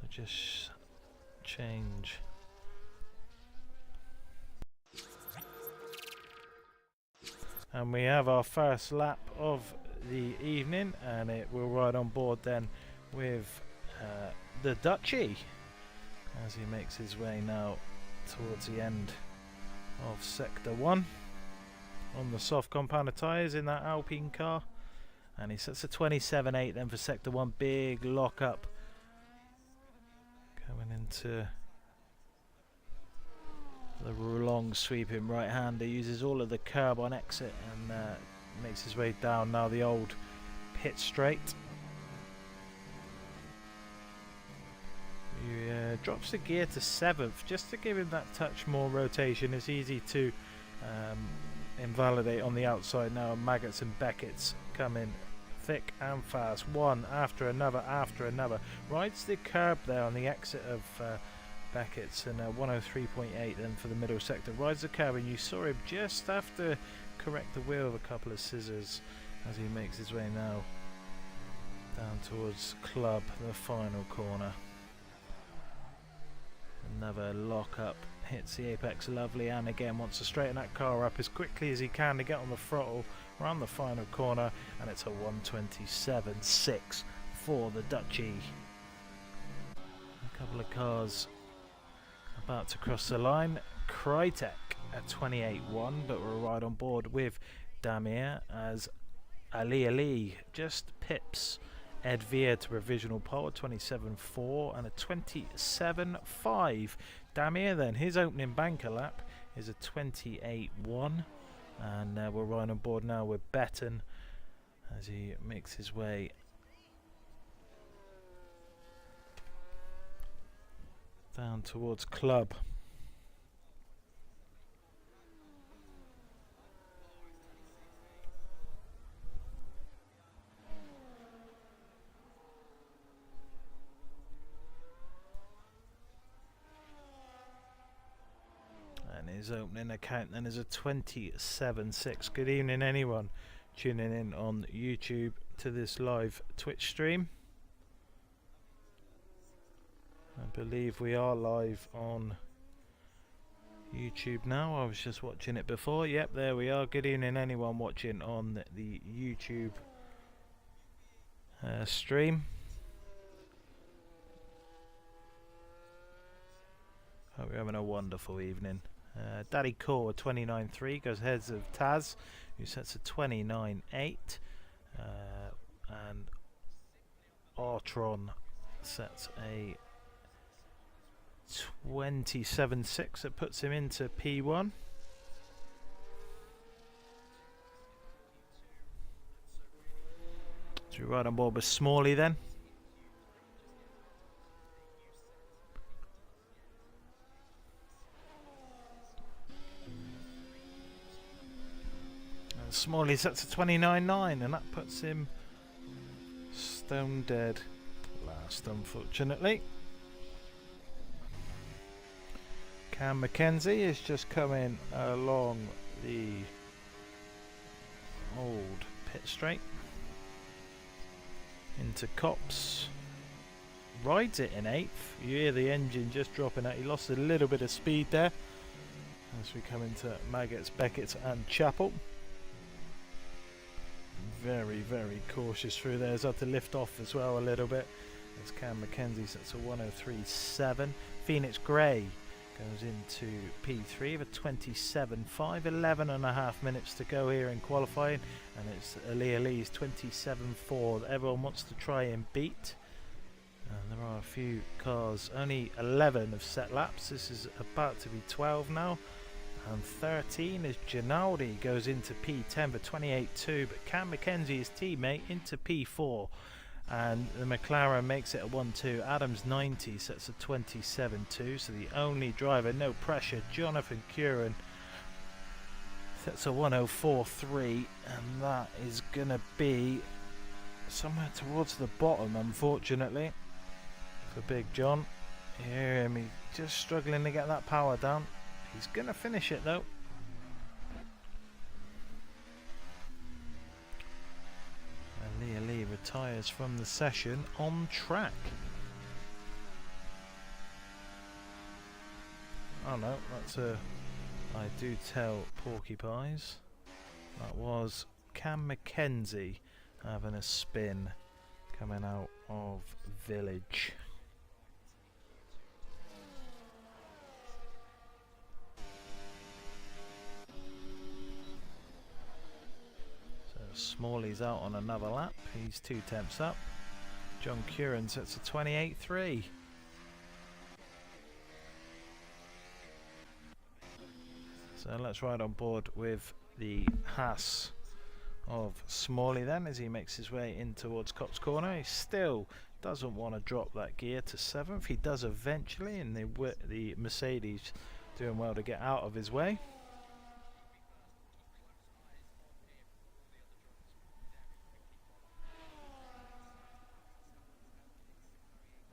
just change. And we have our first lap of the evening, and it will ride on board then with the Duchy as he makes his way now towards the end of Sector 1 on the soft compounder tyres in that Alpine car. And he sets a 27.8 then for Sector 1. Big lock up coming into the long sweeping right hander. Uses all of the curb on exit and makes his way down now the old pit straight. He drops the gear to 7th just to give him that touch more rotation. It's easy to invalidate on the outside now. Maggots and Beckett's come in thick and fast, one after another after another. Rides the curb there on the exit of Beckett's, and 103.8 then for the middle sector. Rides the curb, and you saw him just have to correct the wheel with a couple of scissors as he makes his way now down towards Club, the final corner. Another lock up, hits the apex lovely, and again wants to straighten that car up as quickly as he can to get on the throttle around the final corner, and it's a 127.6 for the Duchy. A couple of cars about to cross the line. Crytek at 28.1, but we'll ride on board with Damir as Ali just pips Ed Veer to provisional pole at 27.4 and a 27.5. Damir then, his opening banker lap is a 28.1, and we're riding on board now with Betten as he makes his way down towards Club. And his opening account then is a 27.6. Good evening anyone tuning in on YouTube to this live Twitch stream. I believe we are live on YouTube now. I was just watching it before. Yep, there we are. Good evening anyone watching on the YouTube stream. Hope you're having a wonderful evening. Daddy Core 29.3 goes heads of Taz, who sets a 29.8, and Artron sets a 27.6 that puts him into P1. So we ride on board with Smalley then. And Smalley sets a 29.9, and that puts him stone dead last, unfortunately. Cam Mackenzie is just coming along the old pit straight into Copse. Rides it in 8th. You hear the engine just dropping out. He lost a little bit of speed there as we come into Maggots, Beckett's and Chapel. Very, very cautious through there. He's had to lift off as well a little bit as Cam Mackenzie sets a 103.7. Phoenix Gray goes into P3 with a 27.5, 11.5 minutes to go here in qualifying, and it's Lee's 27.4 that everyone wants to try and beat. And there are a few cars, only 11 have set laps. This is about to be 12 now, and 13 is Ginaldi goes into P10 for 28.2, but Cam Mackenzie, his teammate, into P4. And the McLaren makes it a 1-2. Adams 90 sets a 27.2. So the only driver, no pressure, Jonathan Curran sets a 104.3, and that is gonna be somewhere towards the bottom, unfortunately, for Big John. You hear him, he's just struggling to get that power down. He's gonna finish it though. Lee retires from the session on track. Oh no, that's a I do tell porcupines. That was Cam Mackenzie having a spin coming out of Village. So Smalley's out on another lap. He's 2 tenths up. John Curran sets a 28.3. So let's ride on board with the Haas of Smalley then as he makes his way in towards Cops Corner. He still doesn't want to drop that gear to 7th. He does eventually, and the Mercedes doing well to get out of his way.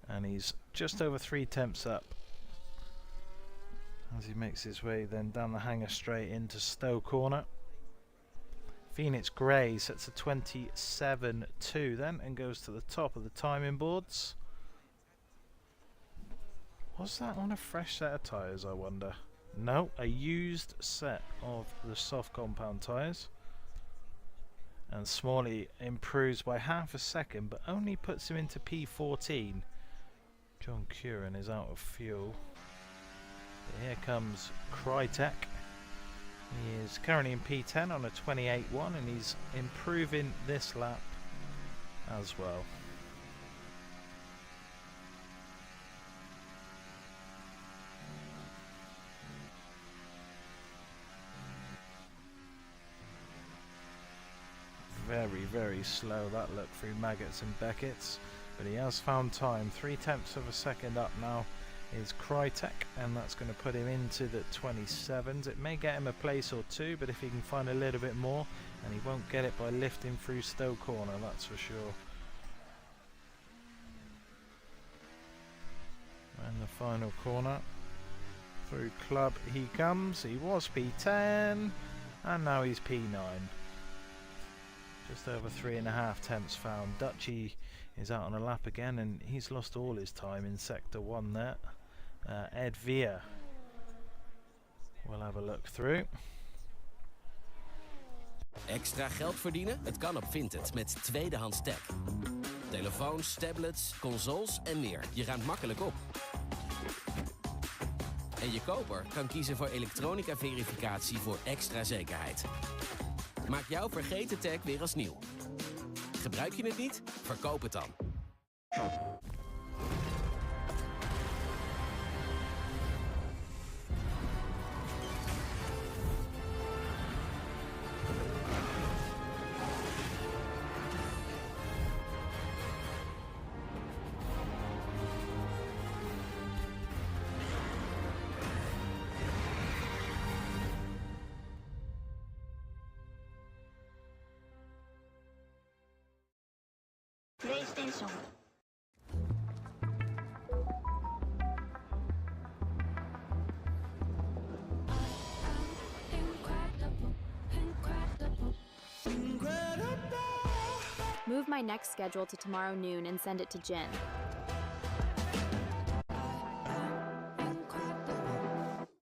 And he's just over 3 tenths up as he makes his way then down the hanger straight into Stowe Corner. Phoenix Grey sets a 27.2 then and goes to the top of the timing boards. Was that on a fresh set of tyres, I wonder? No, a used set of the soft compound tyres. And Smalley improves by half a second, but only puts him into P14. John Curran is out of fuel. But here comes Crytek. He is currently in P10 on a 28.1 and he's improving this lap as well. Very, very slow that look through Maggots and Beckett's, but he has found time. 3 tenths of a second up now is Crytek, and that's going to put him into the 27s. It may get him a place or two, but if he can find a little bit more, and he won't get it by lifting through Stowe Corner, that's for sure. And the final corner, through Club he comes. He was P10, and now he's P9. Just over 3.5 tenths found. Dutchy is out on a lap again, and he's lost all his time in Sector 1 there. Ed Via we'll have a look through. Extra geld verdienen? Het kan op Vinted met tweedehands tech. Telefoons, tablets, consoles en meer. Je ruimt makkelijk op. En je koper kan kiezen voor elektronica verificatie voor extra zekerheid. Maak jouw vergeten tag weer als nieuw. Gebruik je het niet? Verkoop het dan. PlayStation. Move my next schedule to tomorrow noon and send it to Jen.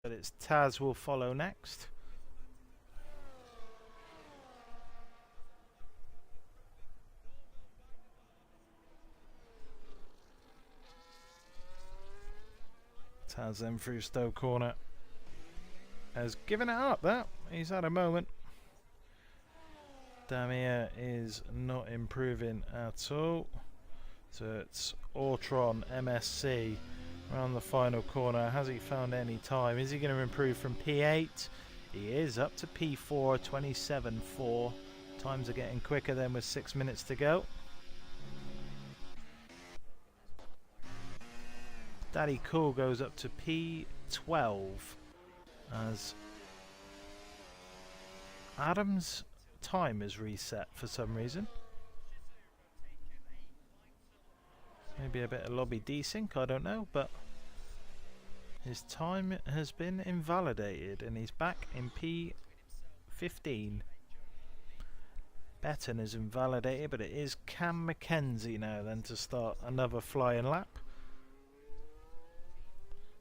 But it's Taz will follow next. Taz then through Stowe Corner has given it up there. He's had a moment. Damir is not improving at all. So it's Ortron MSC around the final corner. Has he found any time? Is he going to improve from P8? He is up to P4, 27.4. Times are getting quicker then with 6 minutes to go. Daddy Cool goes up to P12 as Adam's time is reset for some reason. Maybe a bit of lobby desync, I don't know, but his time has been invalidated and he's back in P15. Betten is invalidated, but it is Cam Mackenzie now then to start another flying lap.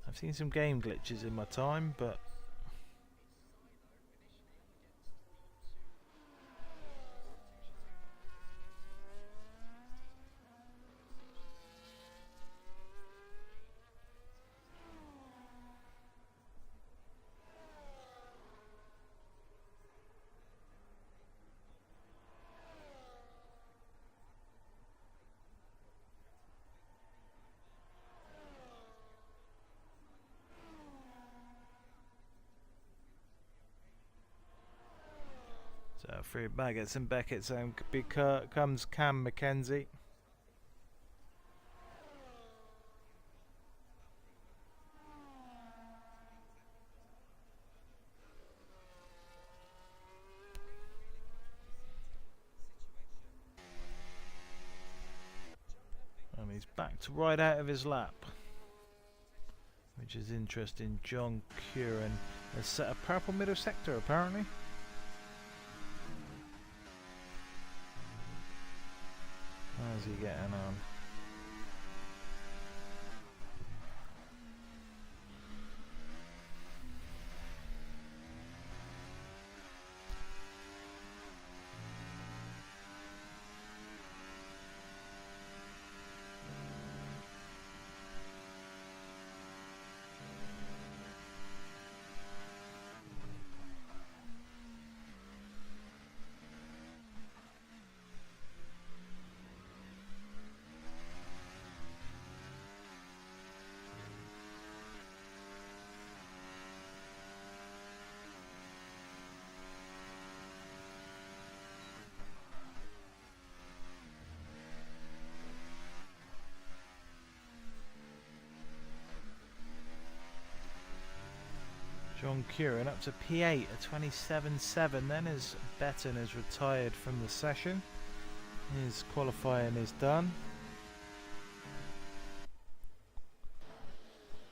I've seen some game glitches in my time, but so through Baggett's and Beckett's comes Cam Mackenzie. And he's backed right out of his lap, which is interesting. John Curran has set a purple middle sector apparently. How's he getting on? John Curran up to P8 at 27.7 then, as Betton has retired from the session. His qualifying is done.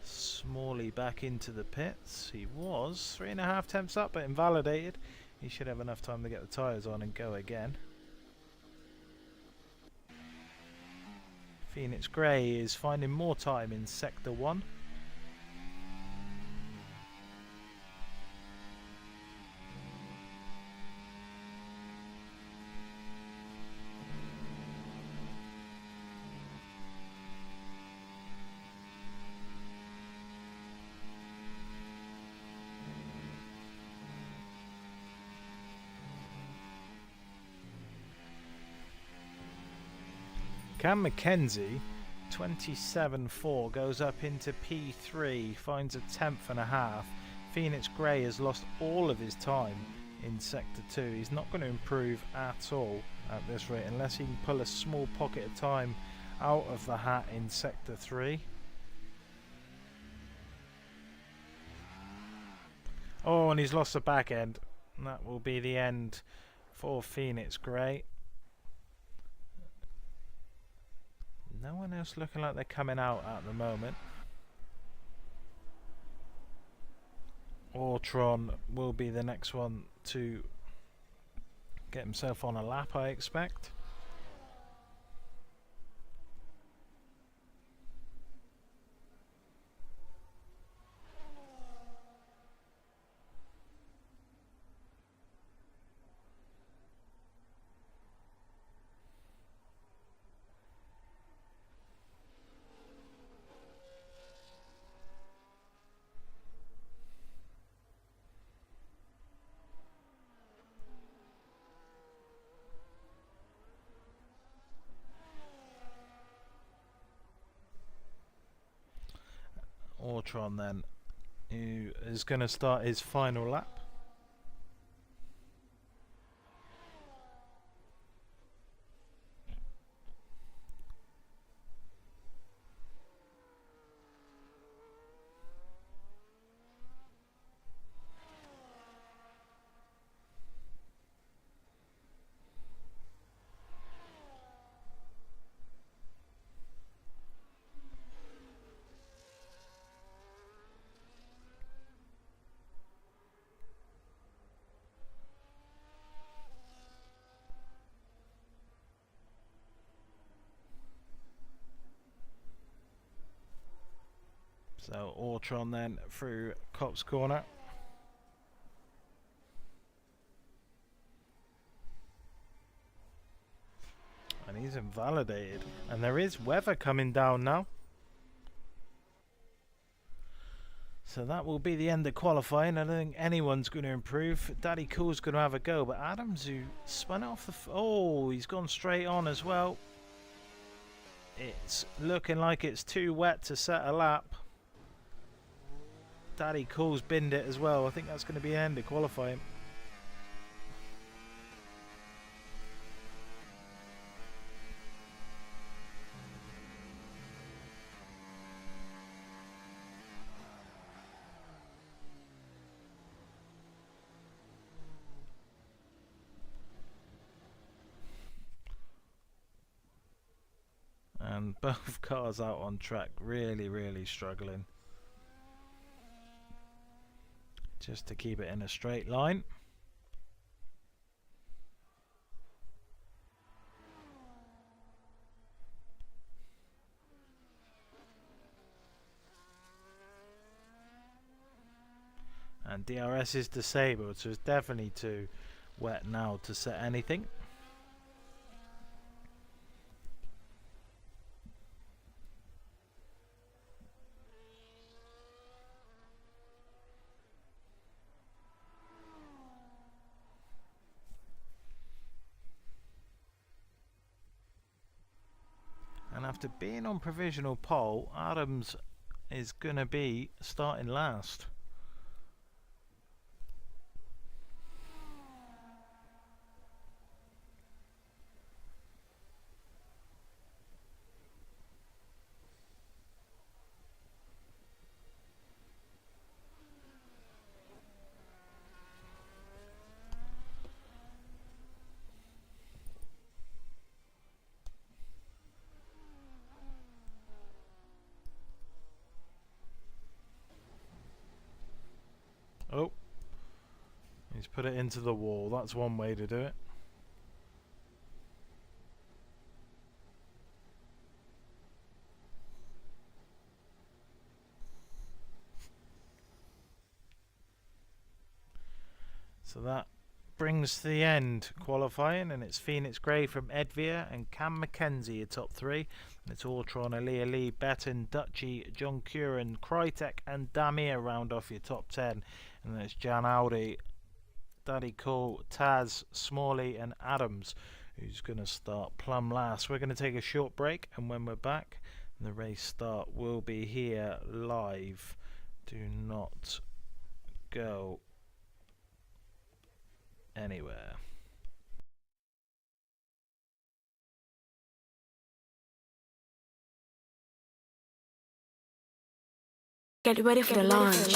Smalley back into the pits. He was 3.5 temps up but invalidated. He should have enough time to get the tyres on and go again. Phoenix Grey is finding more time in Sector 1. Cam Mackenzie, 27.4, goes up into P3, finds a 10th.5. Phoenix Grey has lost all of his time in Sector 2. He's not going to improve at all at this rate unless he can pull a small pocket of time out of the hat in Sector 3. Oh, and he's lost the back end. And that will be the end for Phoenix Grey. No one else looking like they're coming out at the moment. Ortron will be the next one to get himself on a lap, I expect. Ortron then, who is going to start his final lap. So Ortron then through Cop's corner. And he's invalidated. And there is weather coming down now. So that will be the end of qualifying. I don't think anyone's going to improve. Daddy Cool's going to have a go. But Adams, who spun off the... oh, he's gone straight on as well. It's looking like it's too wet to set a lap. Daddy Cool's binned it as well. I think that's going to be the end of qualifying. And both cars out on track really struggling just to keep it in a straight line. And DRS is disabled, so it's definitely too wet now to set anything. And after being on provisional pole, Adams is going to be starting last. Oh, he's put it into the wall. That's one way to do it. So that brings to the end qualifying, and it's Phoenix Gray from Edvia and Cam McKenzie your top three. And it's Ortron, Aaliyah Lee, Betten, Dutchy, John Curran, Krytek and Damir round off your top 10. And then it's Jan Audi, Daddy Cool, Taz, Smalley and Adams who's going to start plumb last. We're going to take a short break, and when we're back, the race start will be here live. Do not go anywhere. Get ready for the launch.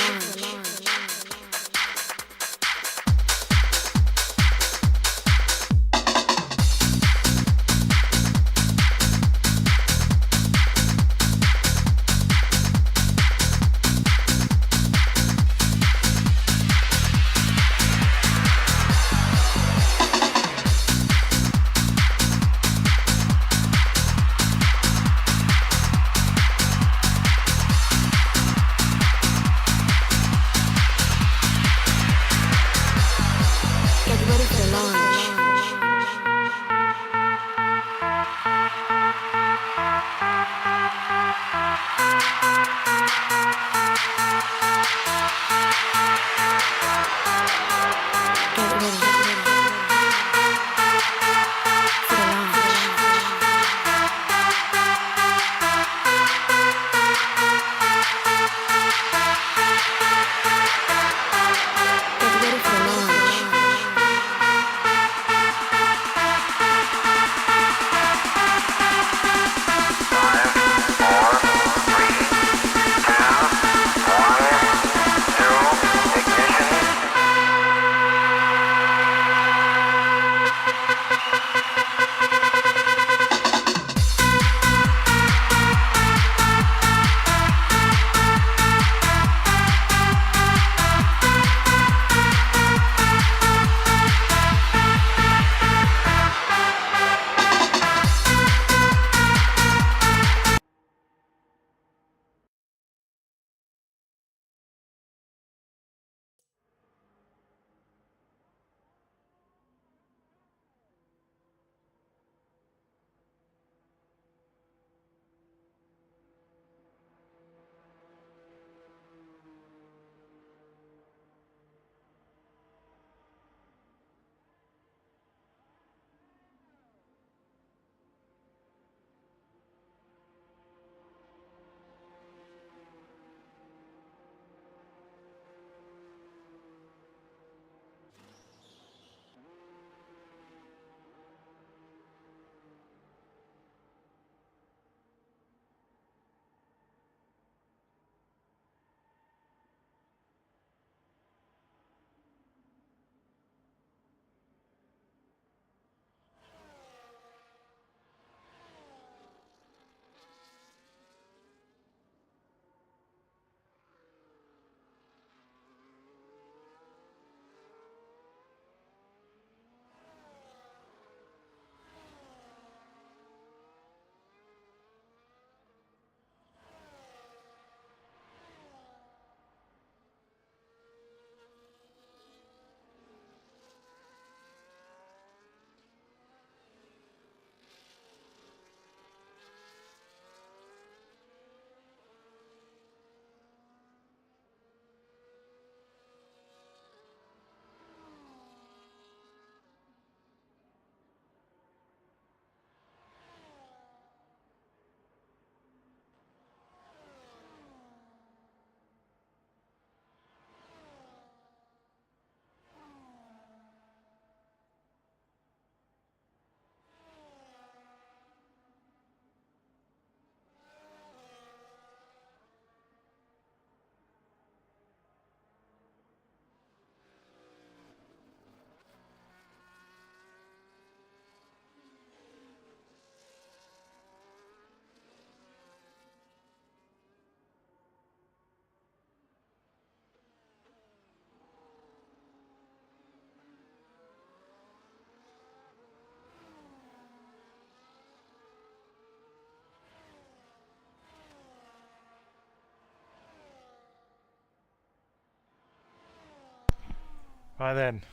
Right then,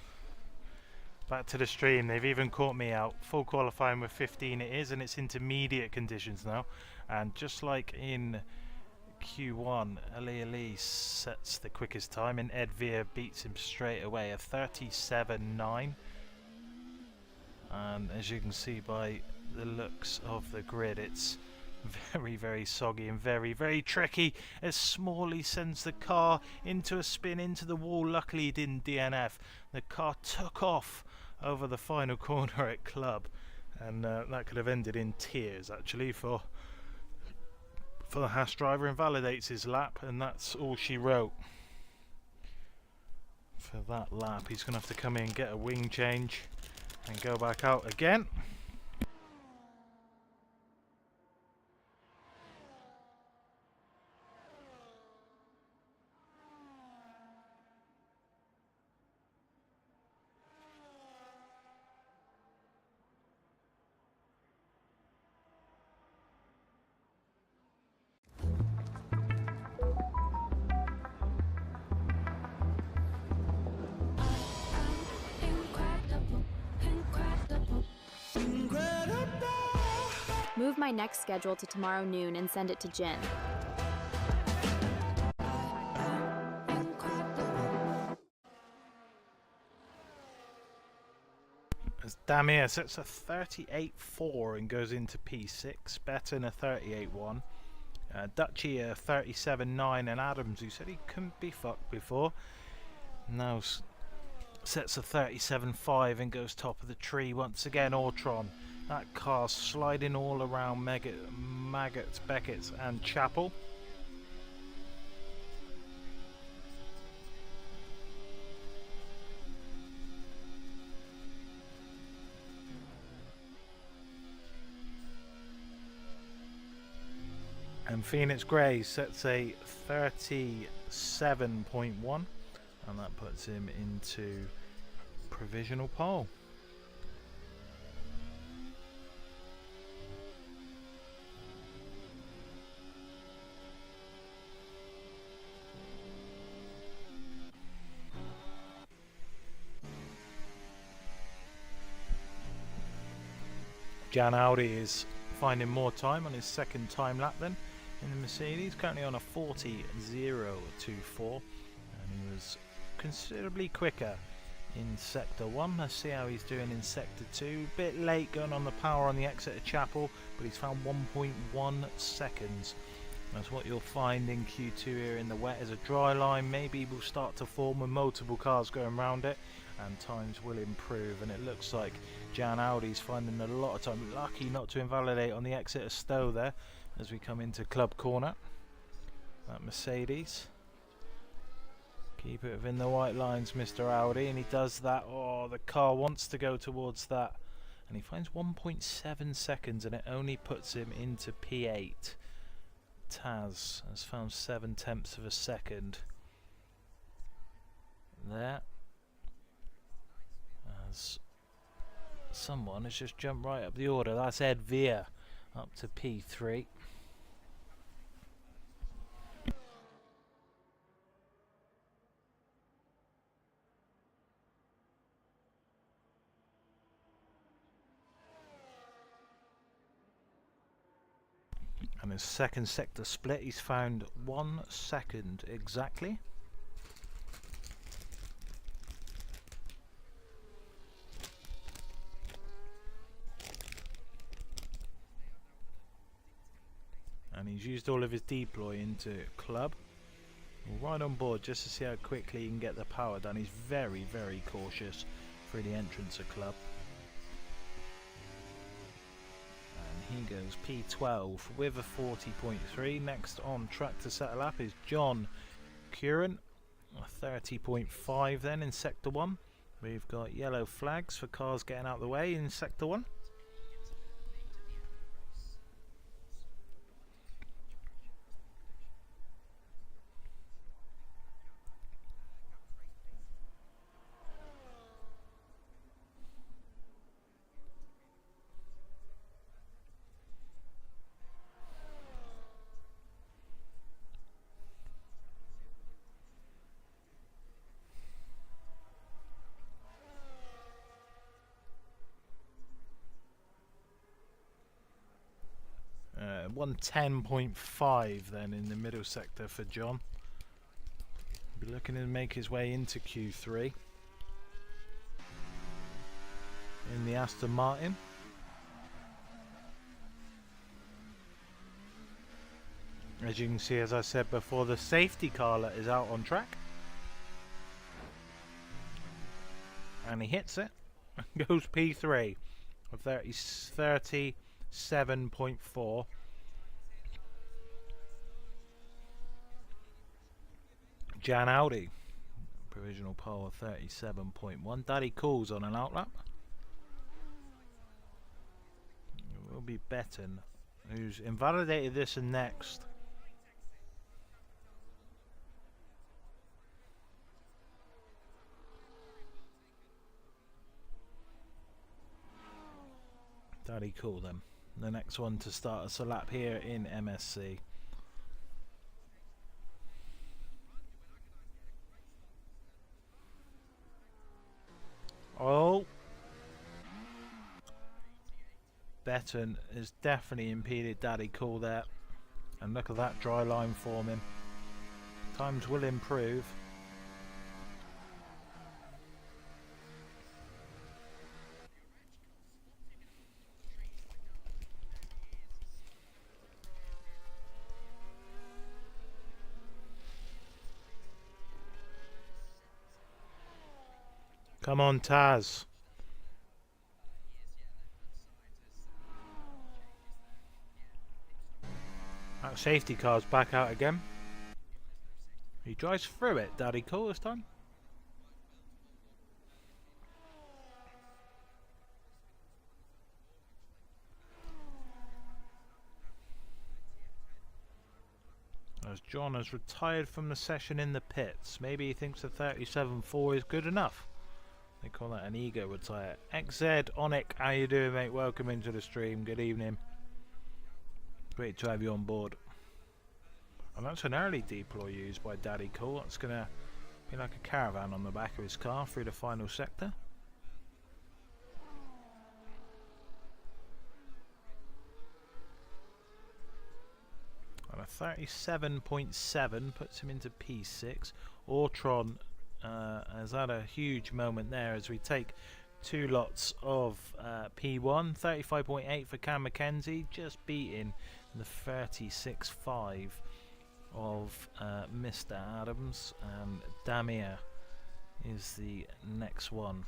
back to the stream. They've even caught me out. Full qualifying with 15 it is, and it's intermediate conditions now. And just like in Q1, Ali sets the quickest time, and Ed Veer beats him straight away, a 37.9. And as you can see by the looks of the grid, it's very, very soggy and very, very tricky as Smalley sends the car into a spin into the wall. Luckily he didn't DNF. The car took off over the final corner at Club, and that could have ended in tears actually for the Haas driver. Invalidates his lap, and that's all she wrote for that lap. He's gonna have to come in, get a wing change and go back out again. Move my next schedule to tomorrow noon and send it to Jin. As Damir sets a 38.4 and goes into P6. Betten a 38.1. Dutchy a 37.9, and Adams, who said he couldn't be fucked before, now sets a 37.5 and goes top of the tree once again. Ortron, that car sliding all around Maggots, Beckett and Chapel. And Phoenix Grey sets a 37.1, and that puts him into provisional pole. Jan Audi is finding more time on his second time lap then in the Mercedes, currently on a 40.024, and he was considerably quicker in Sector 1. Let's see how he's doing in Sector 2. Bit late going on the power on the exit of Chapel, but he's found 1.1 seconds. That's what you'll find in Q2 here in the wet, as a dry line maybe will start to form with multiple cars going around it, and times will improve. And it looks like Jan Audi's finding a lot of time. Lucky not to invalidate on the exit of Stowe there as we come into Club Corner. That Mercedes. Keep it within the white lines, Mr. Audi, and he does that. Oh, the car wants to go towards that, and he finds 1.7 seconds, and it only puts him into P8. Taz has found 7/10 of a second there, as someone has just jumped right up the order. That's Ed Veer up to P3. And his second sector split, he's found 1 second exactly. And he's used all of his deploy into Club. Right on board just to see how quickly he can get the power done. He's very, very cautious for the entrance of Club. He goes P12 with a 40.3. Next on track to settle up is John Curran, a 30.5 then in Sector 1. We've got yellow flags for cars getting out of the way in Sector 1. 110.5 then in the middle sector for John. Be looking to make his way into Q3 in the Aston Martin. As you can see, as I said before, the safety car is out on track. And he hits it and goes P3 of 37.4. Jan Audi, provisional pole of 37.1. Daddy Cool's on an outlap. It will be Betten, who's invalidated this and next. Daddy Cool then. The next one to start us a lap here in MSC. Oh, Betten has definitely impeded Daddy Cool there. And look at that dry line forming. Times will improve. Come on, Taz. That safety car's back out again. He drives through it, Daddy Cool this time. As John has retired from the session in the pits. Maybe he thinks the 37.4 is good enough. They call that an ego retire. XZ Onic, how you doing, mate? Welcome into the stream. Good evening. Great to have you on board. And that's an early deploy used by Daddy Cool. That's going to be like a caravan on the back of his car through the final sector. And a 37.7 puts him into P6. Ortron has had a huge moment there as we take two lots of P1. 35.8 for Cam McKenzie, just beating the 36.5 of Mr. Adams, and Damir is the next one.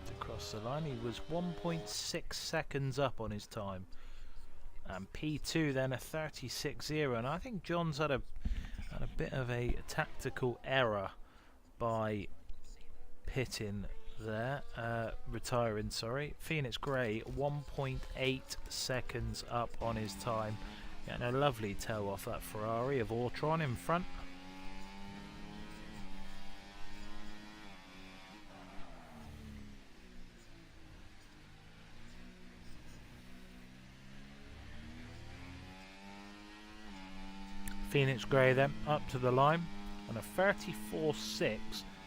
To cross the line, he was 1.6 seconds up on his time. And P2 then a 36.0, and I think John's had a bit of a tactical error by pitting there, retiring, sorry. Phoenix Grey 1.8 seconds up on his time. Getting a lovely tow off that Ferrari of Ortron in front. Phoenix Grey then up to the line, and a 34.6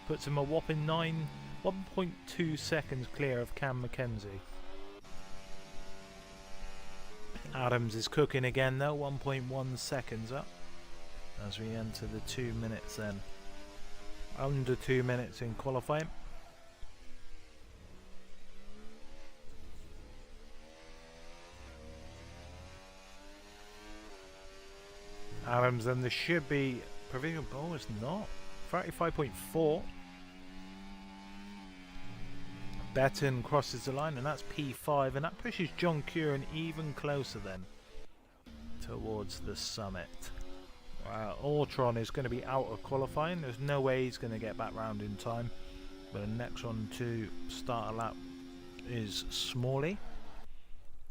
puts him a whopping 1.2 seconds clear of Cam McKenzie. Adams is cooking again though, 1.1 seconds up as we enter the 2 minutes then. Under 2 minutes in qualifying. Adams, then there should be provisional. Oh, it's not. 35.4. Betten crosses the line, and that's P5, and that pushes John Curran even closer then towards the summit. Ortron is going to be out of qualifying. There's no way he's going to get back round in time. But the next one to start a lap is Smalley,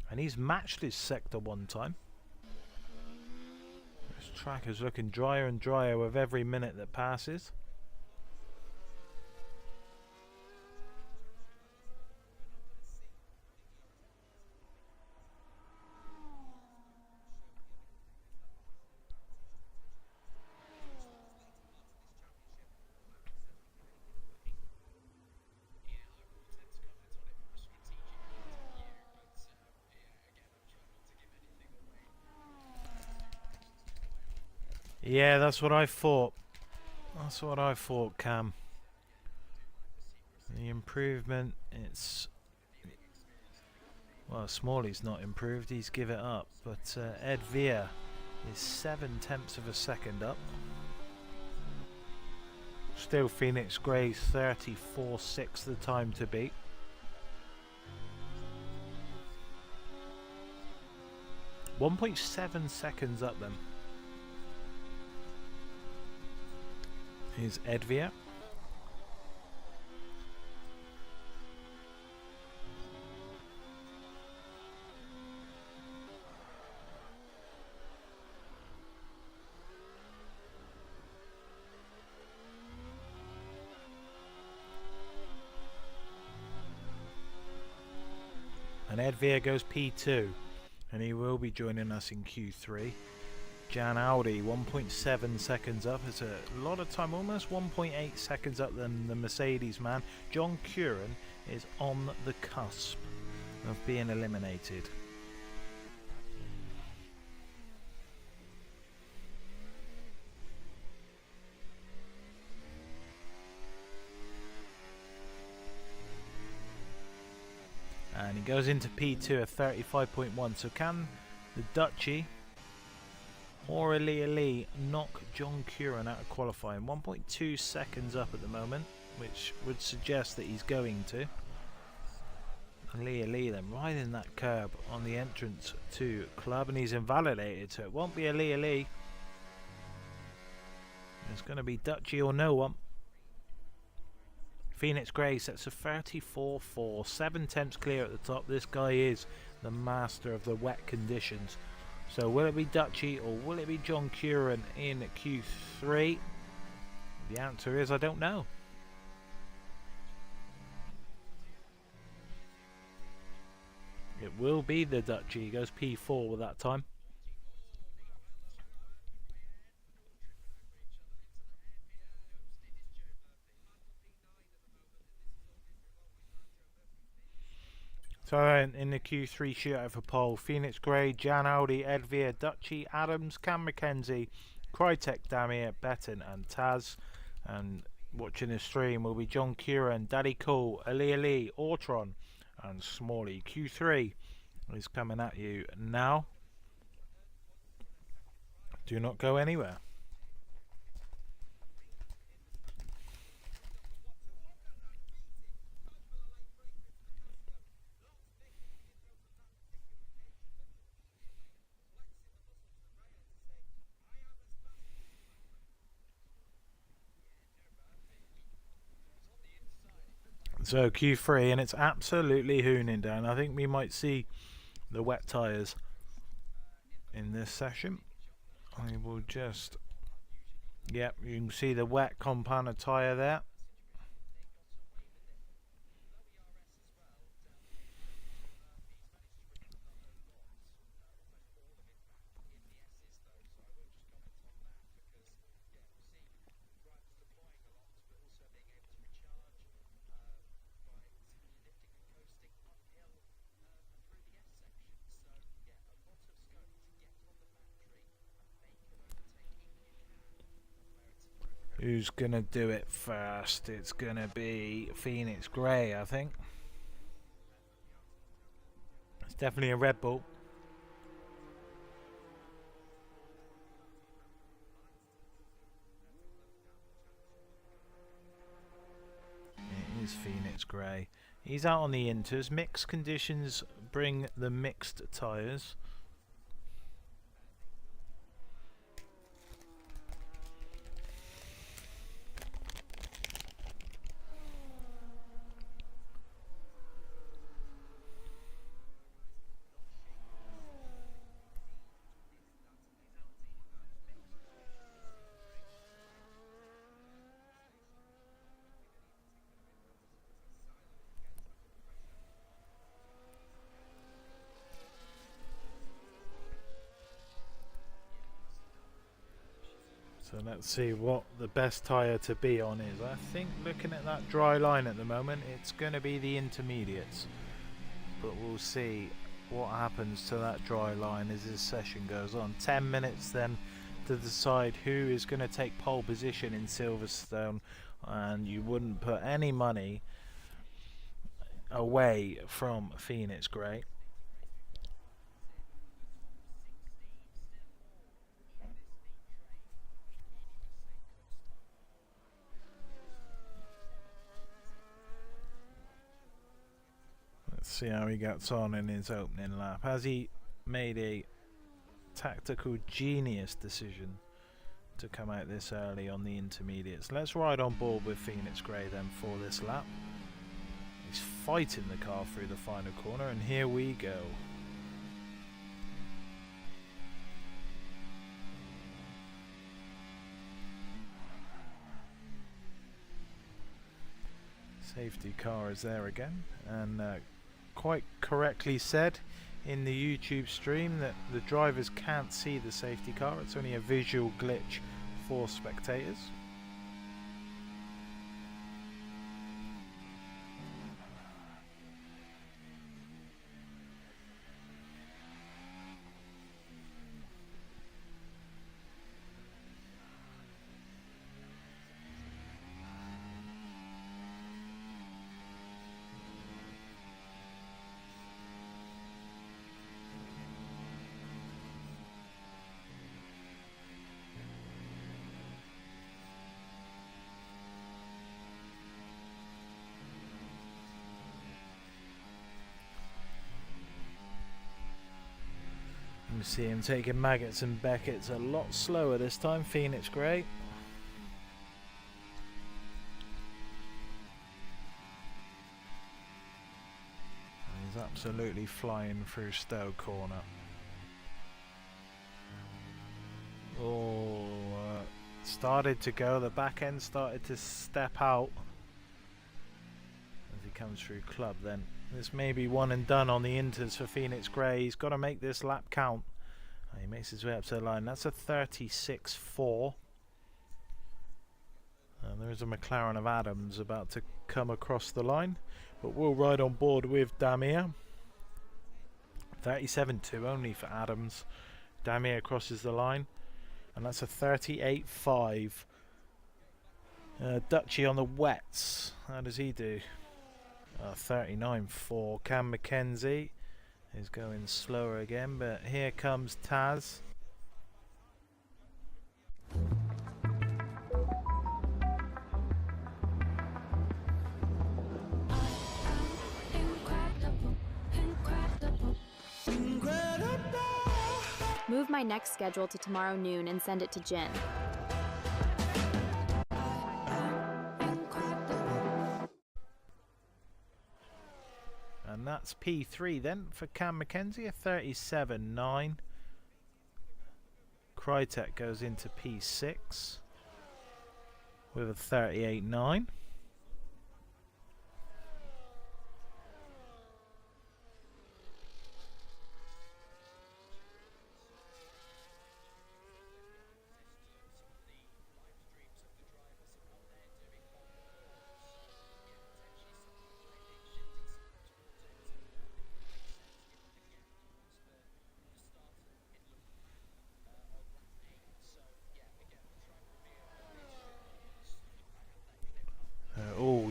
and he's matched his sector one time. This track is looking drier and drier with every minute that passes. Yeah, that's what I thought. That's what I thought, Cam. The improvement, it's... Well, Smalley's not improved, he's give it up. But Ed Vere is 7/10 of a second up. Still Phoenix Gray's 34.6 the time to beat. .7 seconds up then. Here's Ed Vere. And Ed Vere goes P2, and he will be joining us in Q3. Jan Audi 1.7 seconds up. It's a lot of time, almost 1.8 seconds up than the Mercedes man. John Curran is on the cusp of being eliminated. And he goes into P2 at 35.1. So can the Dutchie or Lee knock John Curran out of qualifying? 1.2 seconds up at the moment, which would suggest that he's going to. Lee then riding that curb on the entrance to club, and he's invalidated, so it won't be Lee. It's going to be Dutchie or no one. Phoenix Gray sets a 34.4, 7/10 clear at the top. This guy is the master of the wet conditions. So will it be Dutchie or will it be John Curran in Q3? The answer is I don't know. It will be the Dutchie. He goes P4 with that time. So in the Q3 shootout for pole, Phoenix Gray, Jan Audi, Ed Vere, Dutchie, Adams, Cam McKenzie, Crytek, Damir, Betten and Taz. And watching the stream will be John Curran, Daddy Cool, Ali, Ortron and Smalley. Q3 is coming at you now. Do not go anywhere. So Q3, and it's absolutely hooning down. I think we might see the wet tyres in this session. I will just... Yep, you can see the wet compound tyre there. Who's gonna do it first? It's gonna be Phoenix Gray, I think. It's definitely a Red Bull. It is Phoenix Gray. He's out on the inters. Mixed conditions bring the mixed tyres. So let's see what the best tyre to be on is. I think looking at that dry line at the moment, it's going to be the intermediates. But we'll see what happens to that dry line as this session goes on. 10 minutes then to decide who is going to take pole position in Silverstone, and you wouldn't put any money away from Phoenix Grey. Let's see how he gets on in his opening lap. Has he made a tactical genius decision to come out this early on the intermediates? Let's ride on board with Phoenix Grey then for this lap. He's fighting the car through the final corner, and here we go. Safety car is there again, and quite correctly said in the YouTube stream that the drivers can't see the safety car. It's only a visual glitch for spectators. You see him taking Maggots and Beckett's a lot slower this time, Phoenix Grey. He's absolutely flying through Stowe corner. Oh, started to go, the back end started to step out as he comes through Club then. This may be one and done on the inters for Phoenix Grey. He's got to make this lap count. He makes his way up to the line. That's a 36.4. And there is a McLaren of Adams about to come across the line. But we'll ride on board with Damir. 37.2 only for Adams. Damir crosses the line. And that's a 38.5. Dutchy on the wets. How does he do? 39.4. Cam McKenzie is going slower again, but here comes Taz. Move my next schedule to tomorrow noon and send it to Jin. And that's P3 then for Cam McKenzie, a 37.9. Krytek goes into P6 with a 38.9.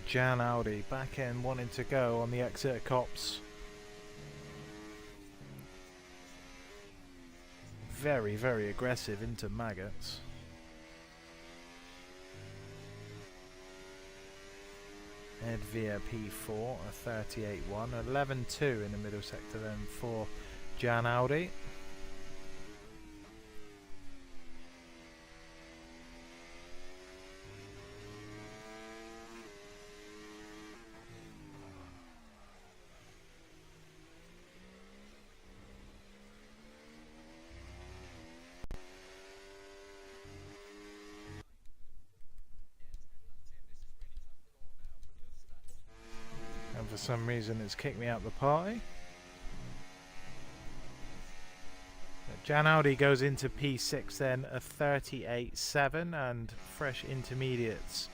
Jan Audi back end wanting to go on the exit cops. Very, very aggressive into Maggots. Ed via P4, a 38.1, 11.2 in the middle sector then for Jan Audi. For some reason it's kicked me out the party. Jan Audi goes into P6 then, a 38.7, and fresh intermediates.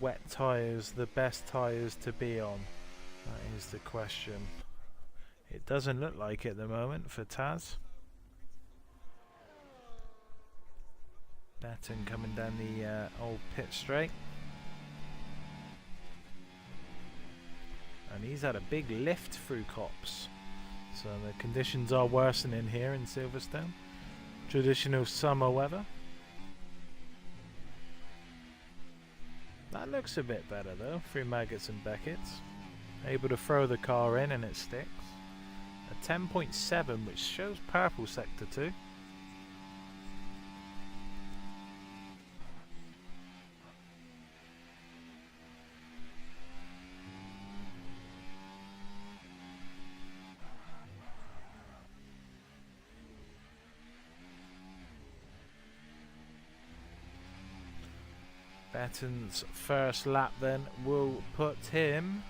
wet tyres the best tyres to be on? That is the question. It doesn't look like it at the moment for Taz. Batten coming down the old pit straight. And he's had a big lift through Copse. So the conditions are worsening here in Silverstone. Traditional summer weather. That looks a bit better though, through Maggots and Beckett's. Able to throw the car in and it sticks. A 10.7 which shows purple sector 2. Batten's first lap then will put him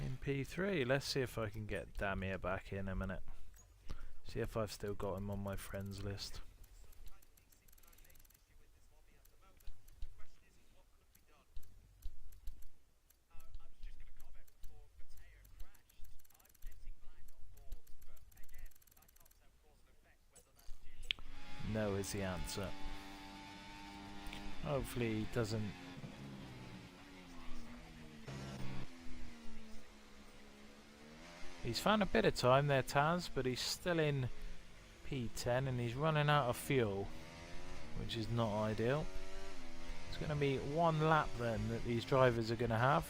in P3. Let's see if I can get Damir back in a minute. See if I've still got him on my friends list. No is the answer. Hopefully he doesn't. He's found a bit of time there, Taz, but he's still in P10 and he's running out of fuel, which is not ideal. It's going to be one lap then that these drivers are going to have,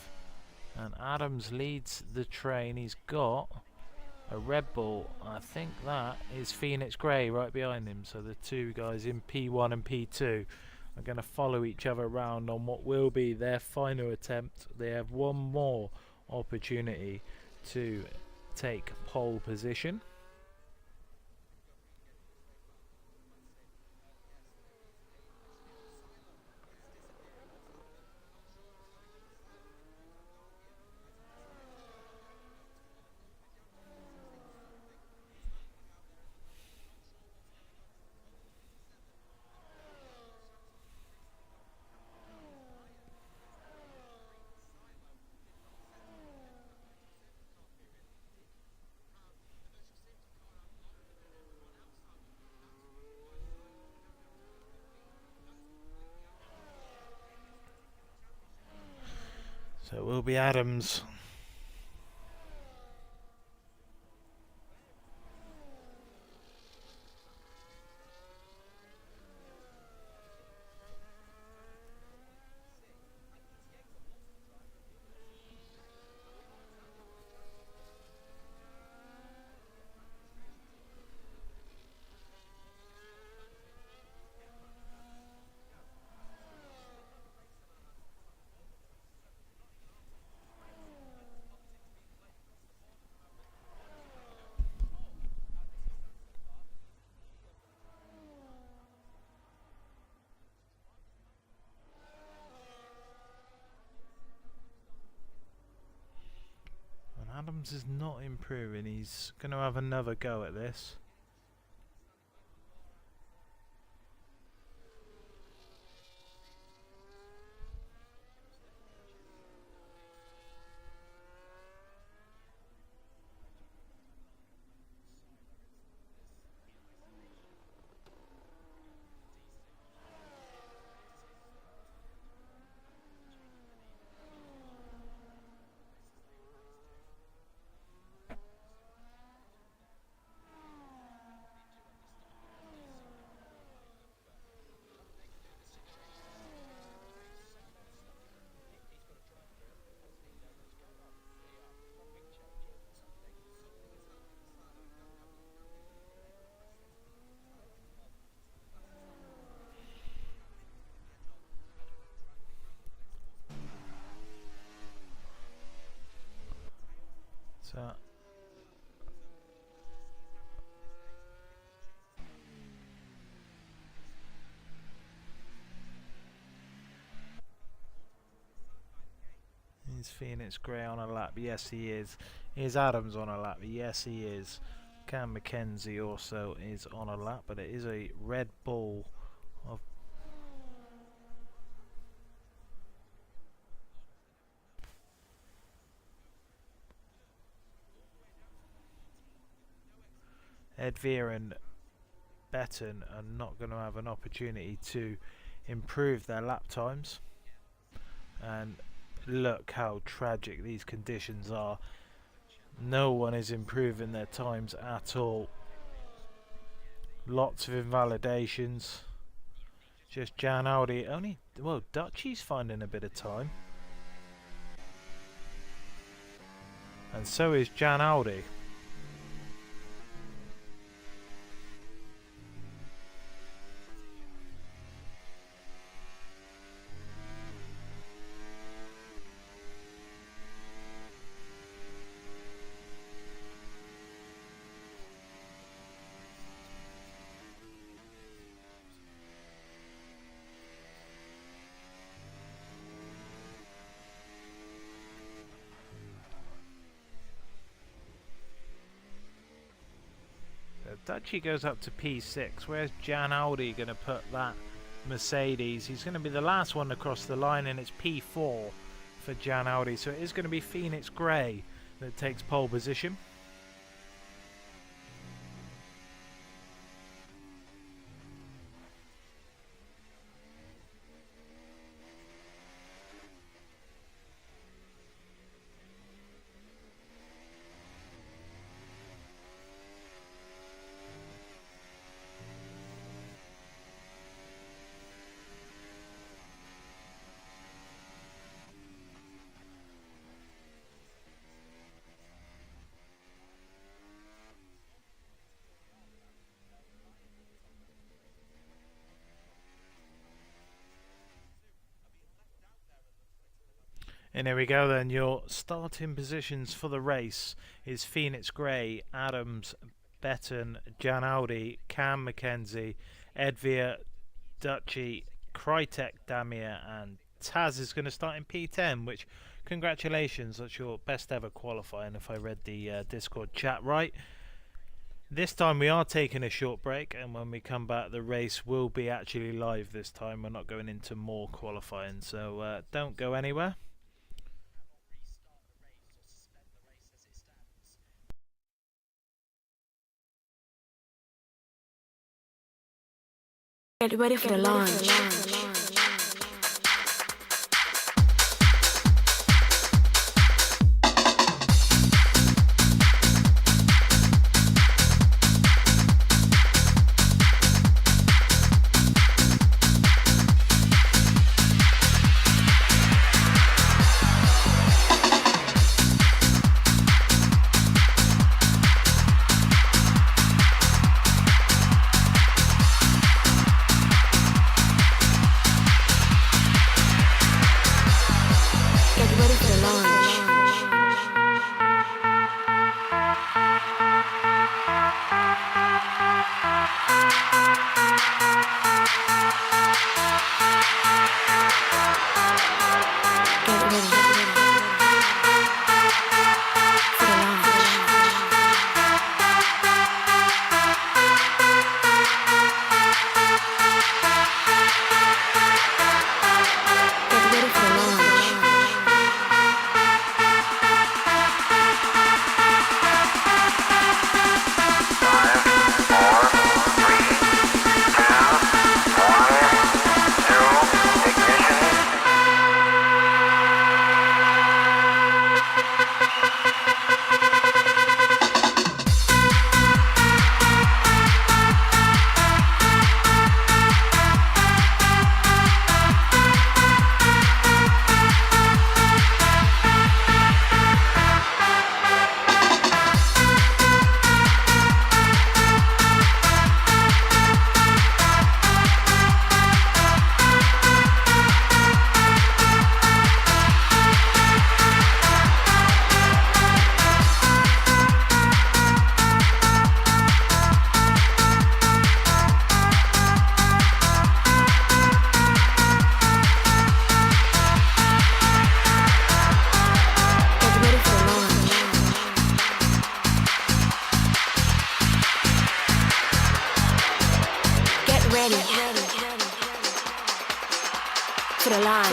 and Adams leads the train. He's got a Red Bull. I think that is Phoenix Grey right behind him. So the two guys in P1 and P2 are going to follow each other around on what will be their final attempt. They have one more opportunity to take pole position. So it will be Adams. Adams is not improving. He's going to have another go at this. So is Phoenix Grey on a lap? Yes, he is. Is Adams on a lap? Yes, he is. Cam Mackenzie also is on a lap, but it is a Red Bull of Edvir and Betten are not going to have an opportunity to improve their lap times. And look how tragic these conditions are. No one is improving their times at all. Lots of invalidations. Just Jan Audi only. Well, Dutchy's finding a bit of time, and so is Jan Audi. Dutchy goes up to P6. Where's Jan Audi going to put that Mercedes? He's going to be the last one across the line, and it's P4 for Jan Audi. So it is going to be Phoenix Gray that takes pole position. And here we go then, your starting positions for the race is Phoenix Gray, Adams, Betten, Jan Audi, Cam Mackenzie, Edvir, Dutchy, Krytek, Damir, and Taz is going to start in P10, which, congratulations, that's your best ever qualifying if I read the Discord chat right. This time we are taking a short break, and when we come back the race will be actually live this time. We're not going into more qualifying, so don't go anywhere. Get ready for the launch. To the line.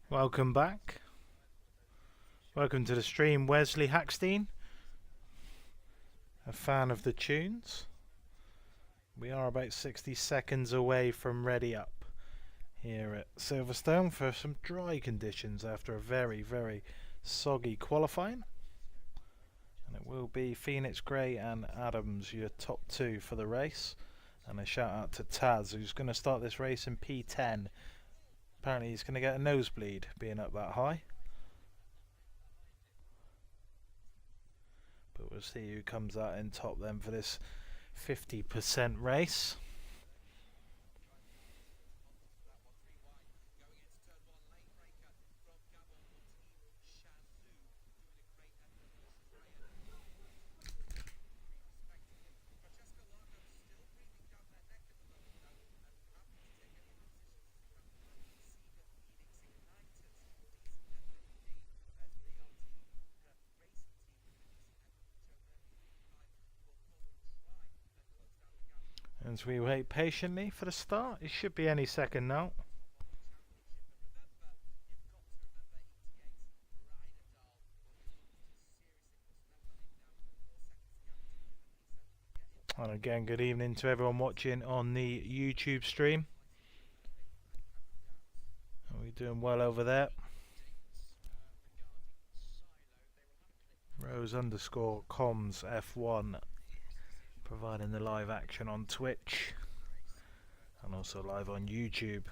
Welcome back. Welcome to the stream, Wesley Hackstein, a fan of the tunes. We are about 60 seconds away from ready up here at Silverstone for some dry conditions after a very, very soggy qualifying. And it will be Phoenix Gray and Adams, your top two for the race. And a shout out to Taz, who's going to start this race in P10. Apparently he's going to get a nosebleed being up that high. But we'll see who comes out in top then for this 50% race. As we wait patiently for the start, it should be any second now. And again, good evening to everyone watching on the YouTube stream. Are we doing well over there? Rose_comms F1 providing the live action on Twitch and also live on YouTube.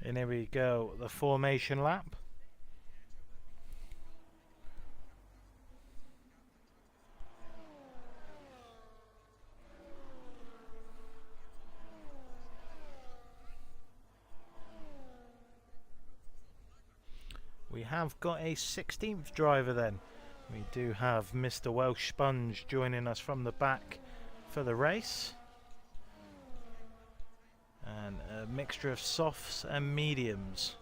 And here we go, the formation lap. We have got a 16th driver then. We do have Mr. Welsh Sponge joining us from the back for the race. And a mixture of softs and mediums.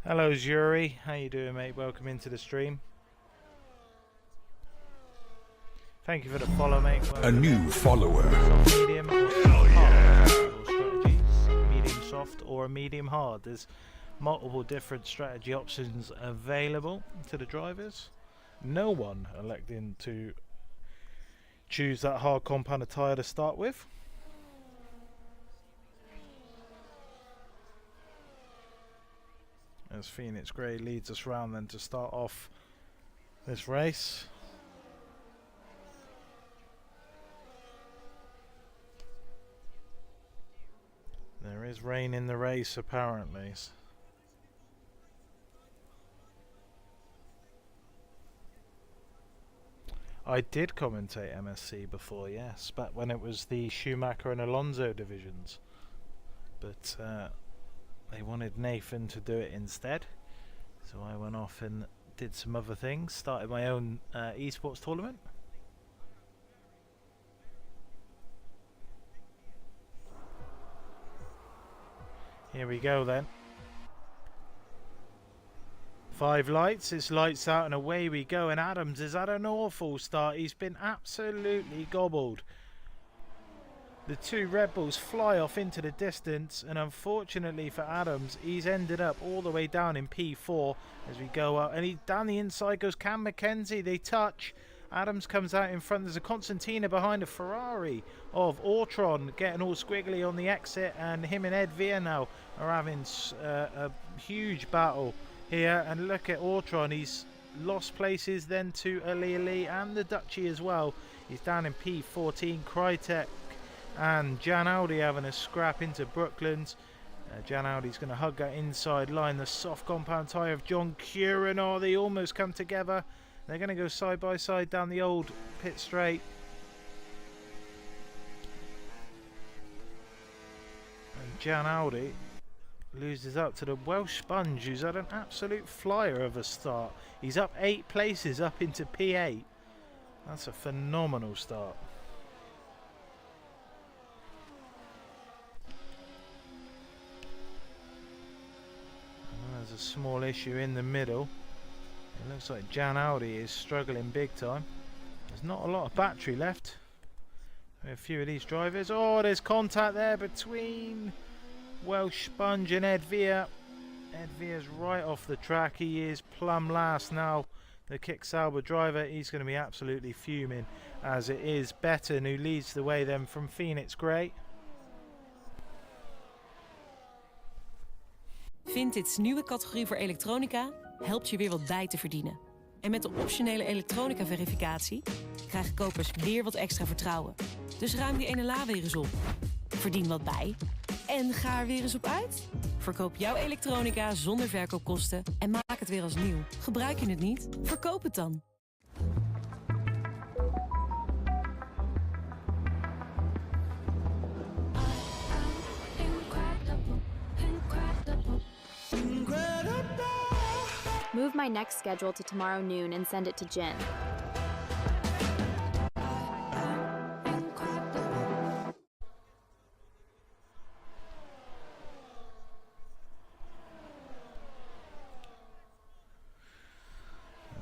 Hello Zuri, how you doing mate? Welcome into the stream. Thank you for the follow mate. Welcome. A new follower. Medium or hard strategies. Medium soft or a medium hard. There's multiple different strategy options available to the drivers. No one electing to choose that hard compound of tyre to start with. As Phoenix Gray leads us round then to start off this race. There is rain in the race apparently. I did commentate MSC before, yes, back when it was the Schumacher and Alonso divisions. But they wanted Nathan to do it instead, so I went off and did some other things, started my own esports tournament. Here we go then. 5 lights, it's lights out and away we go, and Adams has had an awful start. He's been absolutely gobbled. The two Red Bulls fly off into the distance, and unfortunately for Adams, he's ended up all the way down in P4 as we go up. And he down the inside goes Cam McKenzie. They touch. Adams comes out in front. There's a Constantina behind a Ferrari of Ortron getting all squiggly on the exit, and him and Ed Via now are having a huge battle here. And look at Ortron. He's lost places then to Ali and the Duchy as well. He's down in P14. Crytek and Jan Audi having a scrap into Brooklands. Jan Audi's going to hug that inside line. The soft compound tyre of John Curran. Oh, they almost come together. They're going to go side by side down the old pit straight. And Jan Audi loses out to the Welsh Sponge, who's had an absolute flyer of a start. He's up 8 places, up into P8. That's a phenomenal start. There's a small issue in the middle. It looks like Jan Audi is struggling big time. There's not a lot of battery left. A few of these drivers. Oh, there's contact there between Welsh Sponge and Ed Vere. Ed Vere's right off the track. He is plumb last now. The Kick Sauber driver, he's going to be absolutely fuming, as it is Betten who leads the way then from Phoenix Grey. Vintit's nieuwe categorie voor elektronica helpt je weer wat bij te verdienen. En met de optionele elektronica verificatie krijgen kopers weer wat extra vertrouwen. Dus ruim die ene la weer eens op. Verdien wat bij en ga er weer eens op uit. Verkoop jouw elektronica zonder verkoopkosten en maak het weer als nieuw. Gebruik je het niet? Verkoop het dan. Move my next schedule to tomorrow noon and send it to Jin.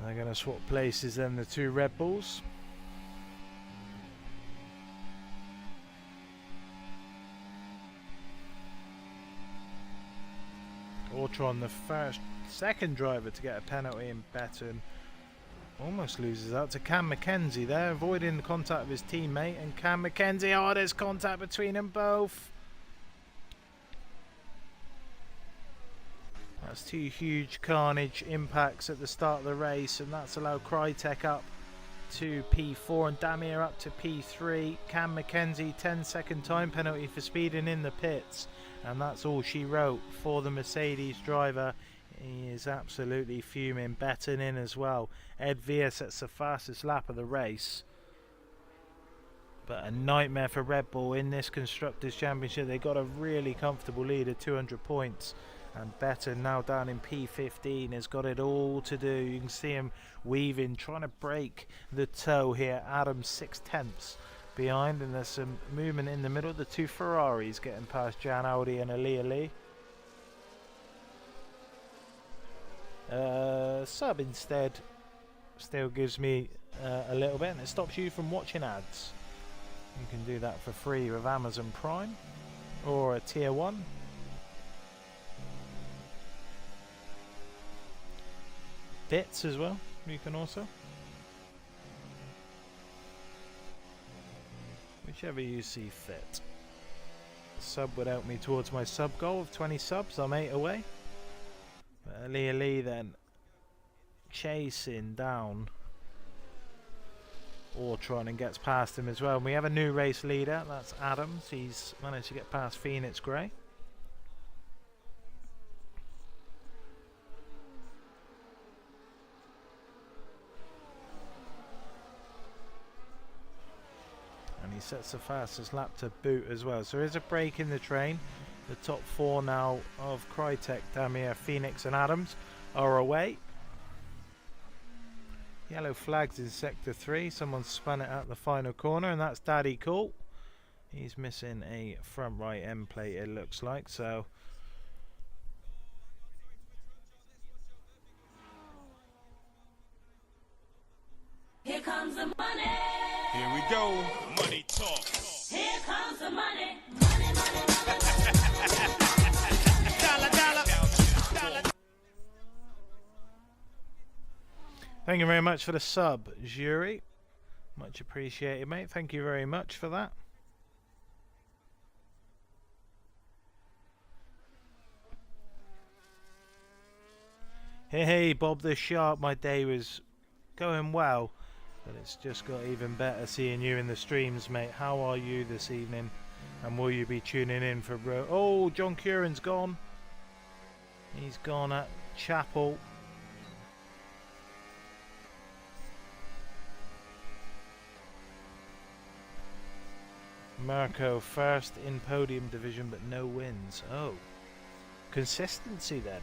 They're going to swap places then, the two Red Bulls. Ortron, the second driver to get a penalty, and Betten almost loses out to Cam Mackenzie there, avoiding the contact of his teammate. And Cam Mackenzie, oh, there's contact between them both. That's two huge carnage impacts at the start of the race, and that's allowed Crytek up to P4 and Damir up to P3. Cam Mackenzie, 10-second time penalty for speeding in the pits, and that's all she wrote for the Mercedes driver. He is absolutely fuming. Betten in as well. Ed Vere sets the fastest lap of the race, but a nightmare for Red Bull in this Constructors' Championship. They got a really comfortable lead of 200 points. And Betten now down in P15 has got it all to do. You can see him weaving, trying to break the toe here. Adams 6/10 behind, and there's some movement in the middle. The two Ferraris getting past Jan Audi and Ali. Sub instead still gives me a little bit, and it stops you from watching ads. You can do that for free with Amazon Prime or a tier 1. Bits as well, you can also. Whichever you see fit. Sub would help me towards my sub goal of 20 subs. I'm 8 away. But Ali then chasing down Ortron and gets past him as well. And we have a new race leader, that's Adams. He's managed to get past Phoenix Grey. He sets the fastest lap to boot as well. So there is a break in the train. The top 4 now of Crytek, Damir, Phoenix and Adams are away. Yellow flags in sector 3. Someone spun it out the final corner, and that's Daddy Cool. He's missing a front right end plate, it looks like. So here comes the money. Here we go. Money talk. Here comes the money. Money, money, money. Dollar, dollar. thank you very much for the sub, Jury. Much appreciated, mate. Thank you very much for that. Hey, Bob the Sharp, my day was going well, but it's just got even better seeing you in the streams, mate. How are you this evening? And will you be tuning in for... Oh, John Curran's gone. He's gone at Chapel. Marco first in podium division, but no wins. Oh, consistency then.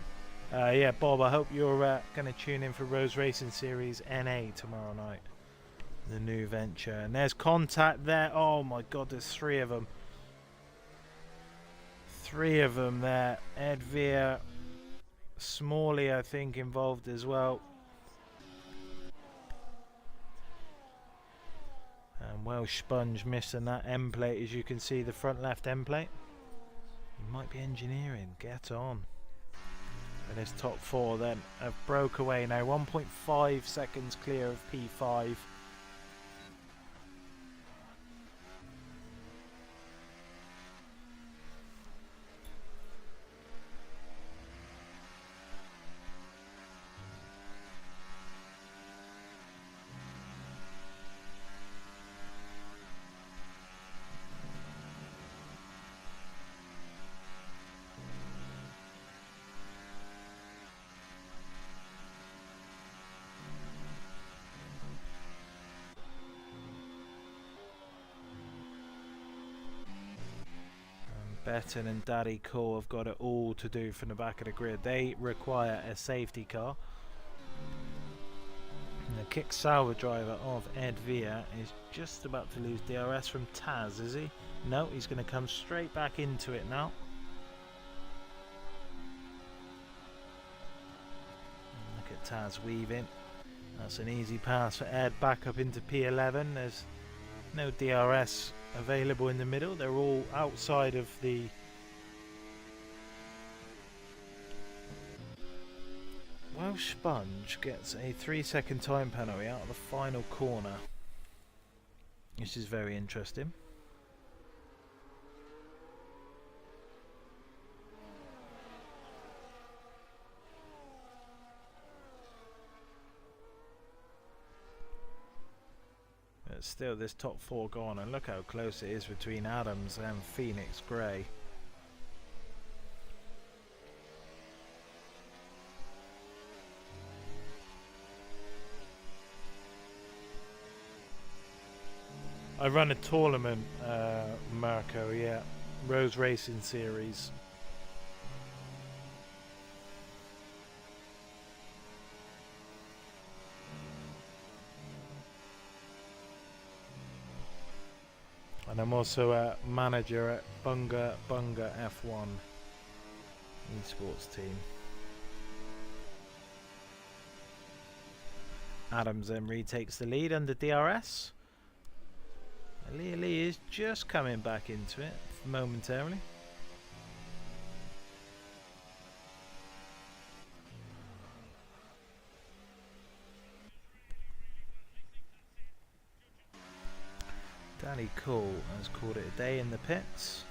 Yeah, Bob, I hope you're going to tune in for Rose Racing Series NA tomorrow night. The new venture. And there's contact there. Oh my god, there's 3 of them. 3 of them there. Ed Veer, Smalley, I think, involved as well. And Welsh Sponge missing that end plate, as you can see, the front left end plate. He might be engineering. Get on. And his top 4 then have broke away now. 1.5 seconds clear of P5. Betton and Daddy Cole have got it all to do from the back of the grid. They require a safety car. And the kick salva driver of Ed Via is just about to lose DRS from Taz, is he? No, he's going to come straight back into it now. And look at Taz weaving. That's an easy pass for Ed back up into P11. There's no DRS available in the middle. They're all outside of the Welsh Sponge gets a 3-second time penalty out of the final corner, which is very interesting. Still, this top 4 gone, and look how close it is between Adams and Phoenix Grey. I run a tournament, Marco, yeah, Rose Racing Series. And I'm also a manager at Bunga F1 Esports team. Adams then retakes the lead under DRS. Lee is just coming back into it momentarily. Danny Cool has called it a day in the pits.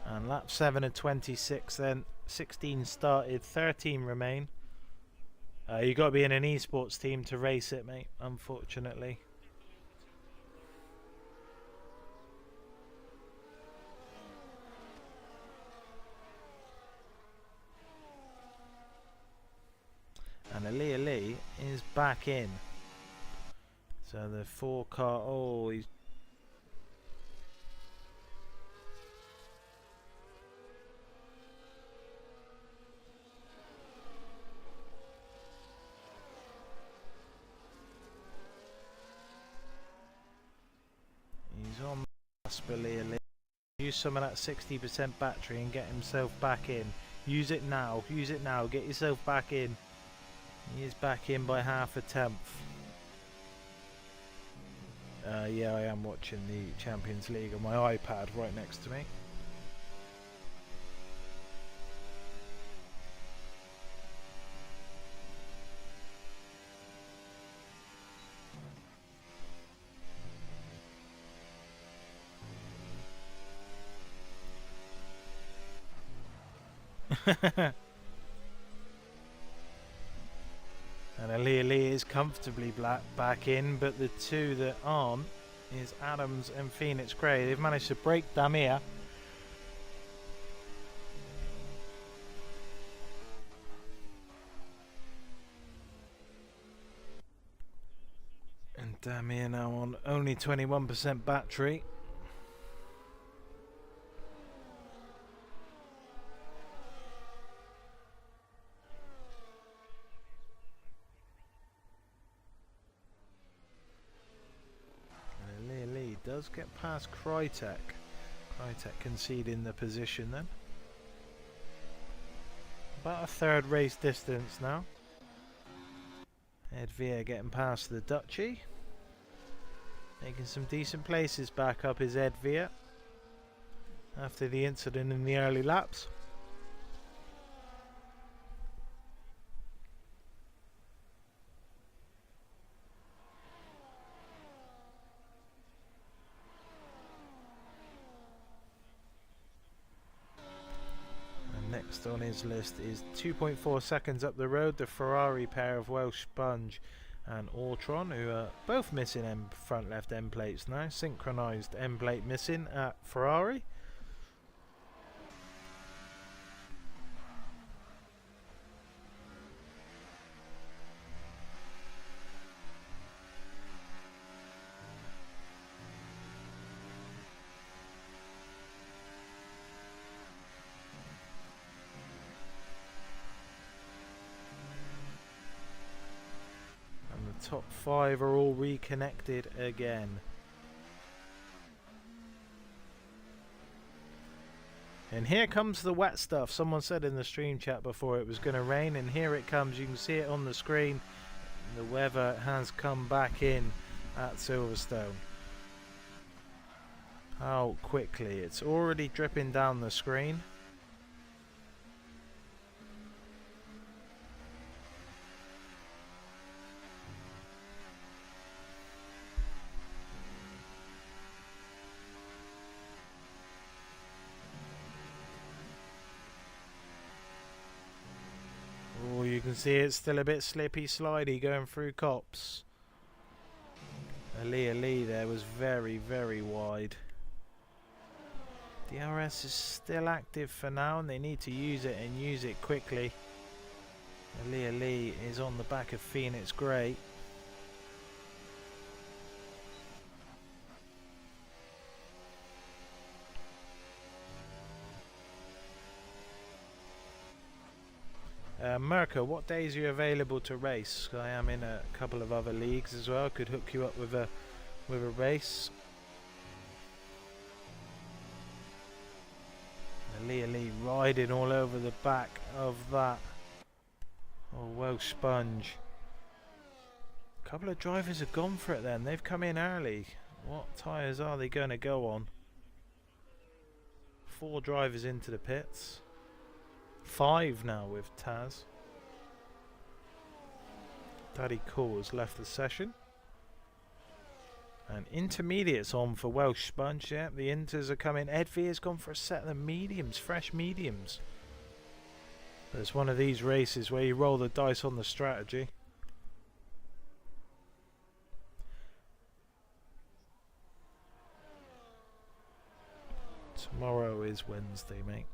And lap 7 of 26 then. 16 started, 13 remain. You got to be in an esports team to race it, mate, unfortunately. And Aaliyah Lee is back in. So the 4 car, oh, he's on Aaliyah Lee. Use some of that 60% battery and get himself back in. Use it now, get yourself back in. He is back in by half a tenth. Yeah, I am watching the Champions League on my iPad right next to me. And Aaliyah Lee is comfortably back in, but the two that aren't is Adams and Phoenix Grey. They've managed to break Damir. And Damir now on only 21% battery. Does get past Crytek. Crytek conceding the position then. About a third race distance now. Edvia getting past the Dutchie. Making some decent places back up is Edvia after the incident in the early laps. Next on his list is 2.4 seconds up the road, the Ferrari pair of Welsh Sponge and Ortron, who are both missing front left end plates now. Synchronized end plate missing at Ferrari. Top 5 are all reconnected again. And here comes the wet stuff. Someone said in the stream chat before it was going to rain, and here it comes. You can see it on the screen. The weather has come back in at Silverstone. How quickly. It's already dripping down the screen. You can see it's still a bit slippy slidey going through Cops. Aaliyah Lee there was very, very wide. DRS is still active for now and they need to use it and use it quickly. Aaliyah Lee is on the back of Phoenix Grey. Mirka, what days are you available to race? I am in a couple of other leagues as well. Could hook you up with a race. Aaliyah Lee riding all over the back of that. Oh, Welsh Sponge. A couple of drivers have gone for it then. They've come in early. What tyres are they going to go on? 4 drivers into the pits. 5 now with Taz. Daddy Cool has left the session. And intermediates on for Welsh Sponge. Yeah, the inters are coming. Edvia has gone for a set of the mediums, fresh mediums. It's one of these races where you roll the dice on the strategy. Tomorrow is Wednesday, mate.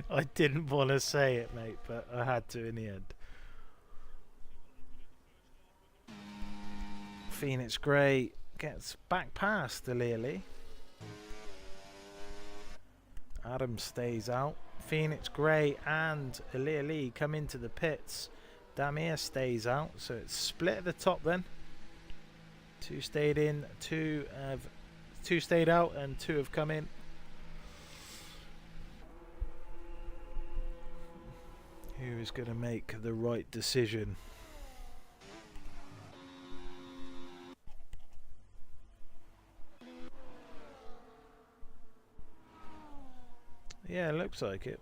I didn't want to say it, mate, but I had to in the end. Phoenix Grey gets back past Aaliyah Lee. Adam stays out. Phoenix Grey and Aaliyah Lee come into the pits. Damir stays out, so it's split at the top then. 2 stayed in, 2 stayed out, and 2 have come in. Who is going to make the right decision? Yeah, it looks like it.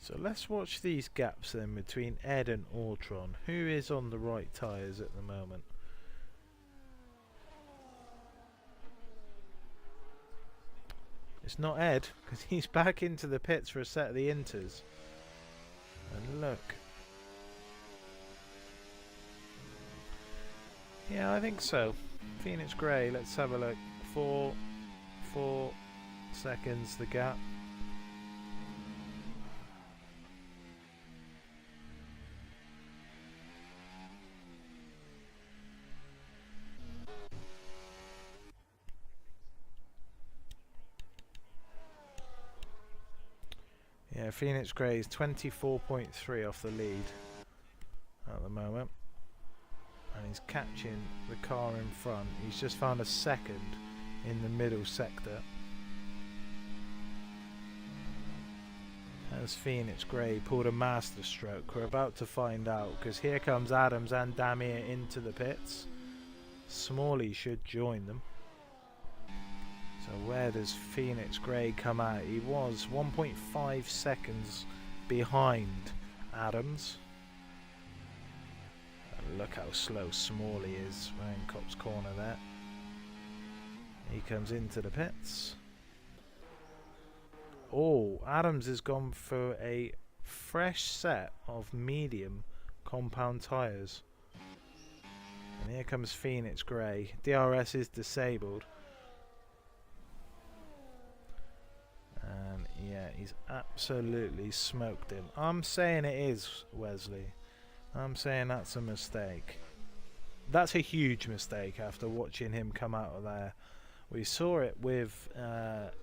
So let's watch these gaps then between Ed and Ortron. Who is on the right tyres at the moment? It's not Ed, because he's back into the pits for a set of the Inters. And look. Yeah, I think so. Phoenix Grey, let's have a look. 4 seconds the gap. Yeah, Phoenix Grey is 24.3 off the lead at the moment. And he's catching the car in front. He's just found a second in the middle sector. Has Phoenix Grey pulled a master stroke? We're about to find out, because here comes Adams and Damir into the pits. Smalley should join them. So where does Phoenix Grey come out? He was 1.5 seconds behind Adams. And look how slow Smalley is around Cop's corner there. He comes into the pits. Oh, Adams has gone for a fresh set of medium compound tyres. And here comes Phoenix Grey. DRS is disabled. And yeah, he's absolutely smoked him. I'm saying it is, Wesley. I'm saying that's a mistake. That's a huge mistake after watching him come out of there. We saw it with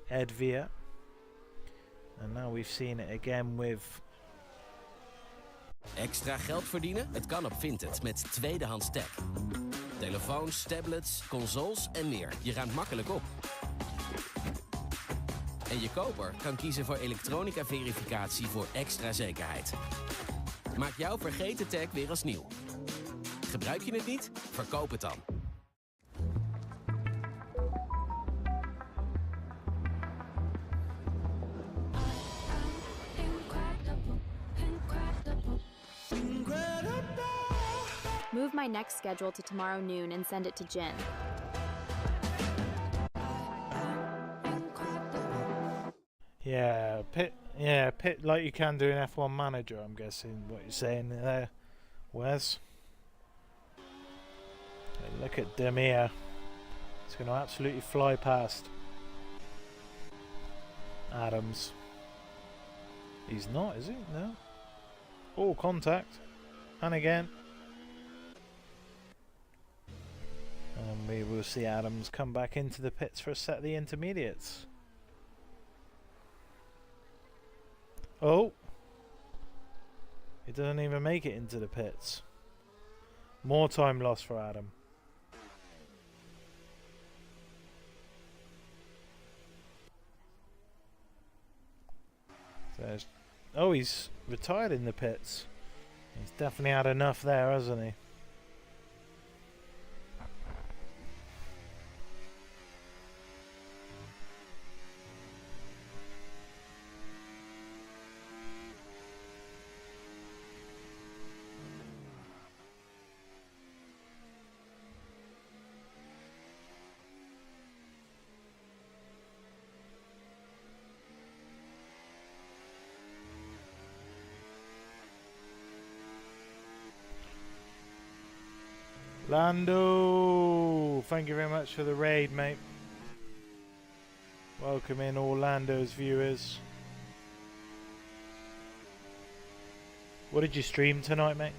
Ed Via. En now we've seen it again with... Extra geld verdienen? Het kan op Vinted met tweedehands tech. Telefoons, tablets, consoles en meer. Je ruimt makkelijk op. En je koper kan kiezen voor elektronica-verificatie voor extra zekerheid. Maak jouw vergeten tag weer als nieuw. Gebruik je het niet? Verkoop het dan. Move my next schedule to tomorrow noon and send it to Jin. Yeah, pit like you can do in F1 Manager, I'm guessing what you're saying there, Wes. And look at Demir. It's going to absolutely fly past Adams. He's not, is he? No. Oh, contact. And again. And we will see Adams come back into the pits for a set of the intermediates. Oh! He doesn't even make it into the pits. More time lost for Adam. There's, oh, he's retired in the pits. He's definitely had enough there, hasn't he? Lando, thank you very much for the raid, mate. Welcome in all Lando's viewers. What did you stream tonight, mate?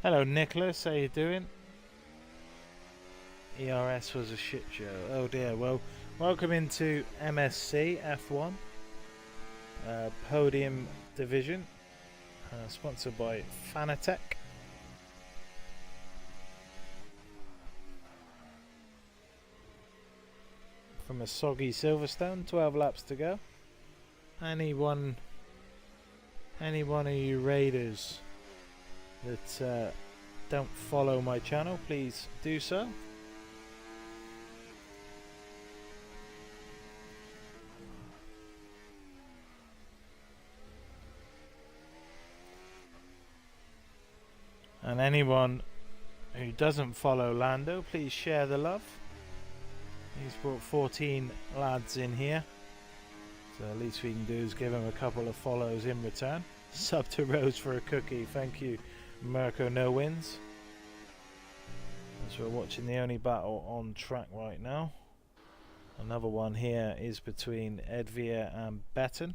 Hello Nicholas, how you doing? ERS was a shit show. Oh dear. Well, welcome into MSC F1 Podium Division, sponsored by Fanatec. From a soggy Silverstone, 12 laps to go. Any one of you raiders that don't follow my channel, please do so. And anyone who doesn't follow Lando, please share the love. He's brought 14 lads in here, so the least we can do is give him a couple of follows in return. Sub to Rose for a cookie, thank you Mirko No Wins. As we're watching the only battle on track right now. Another one here is between Edvia and Betten.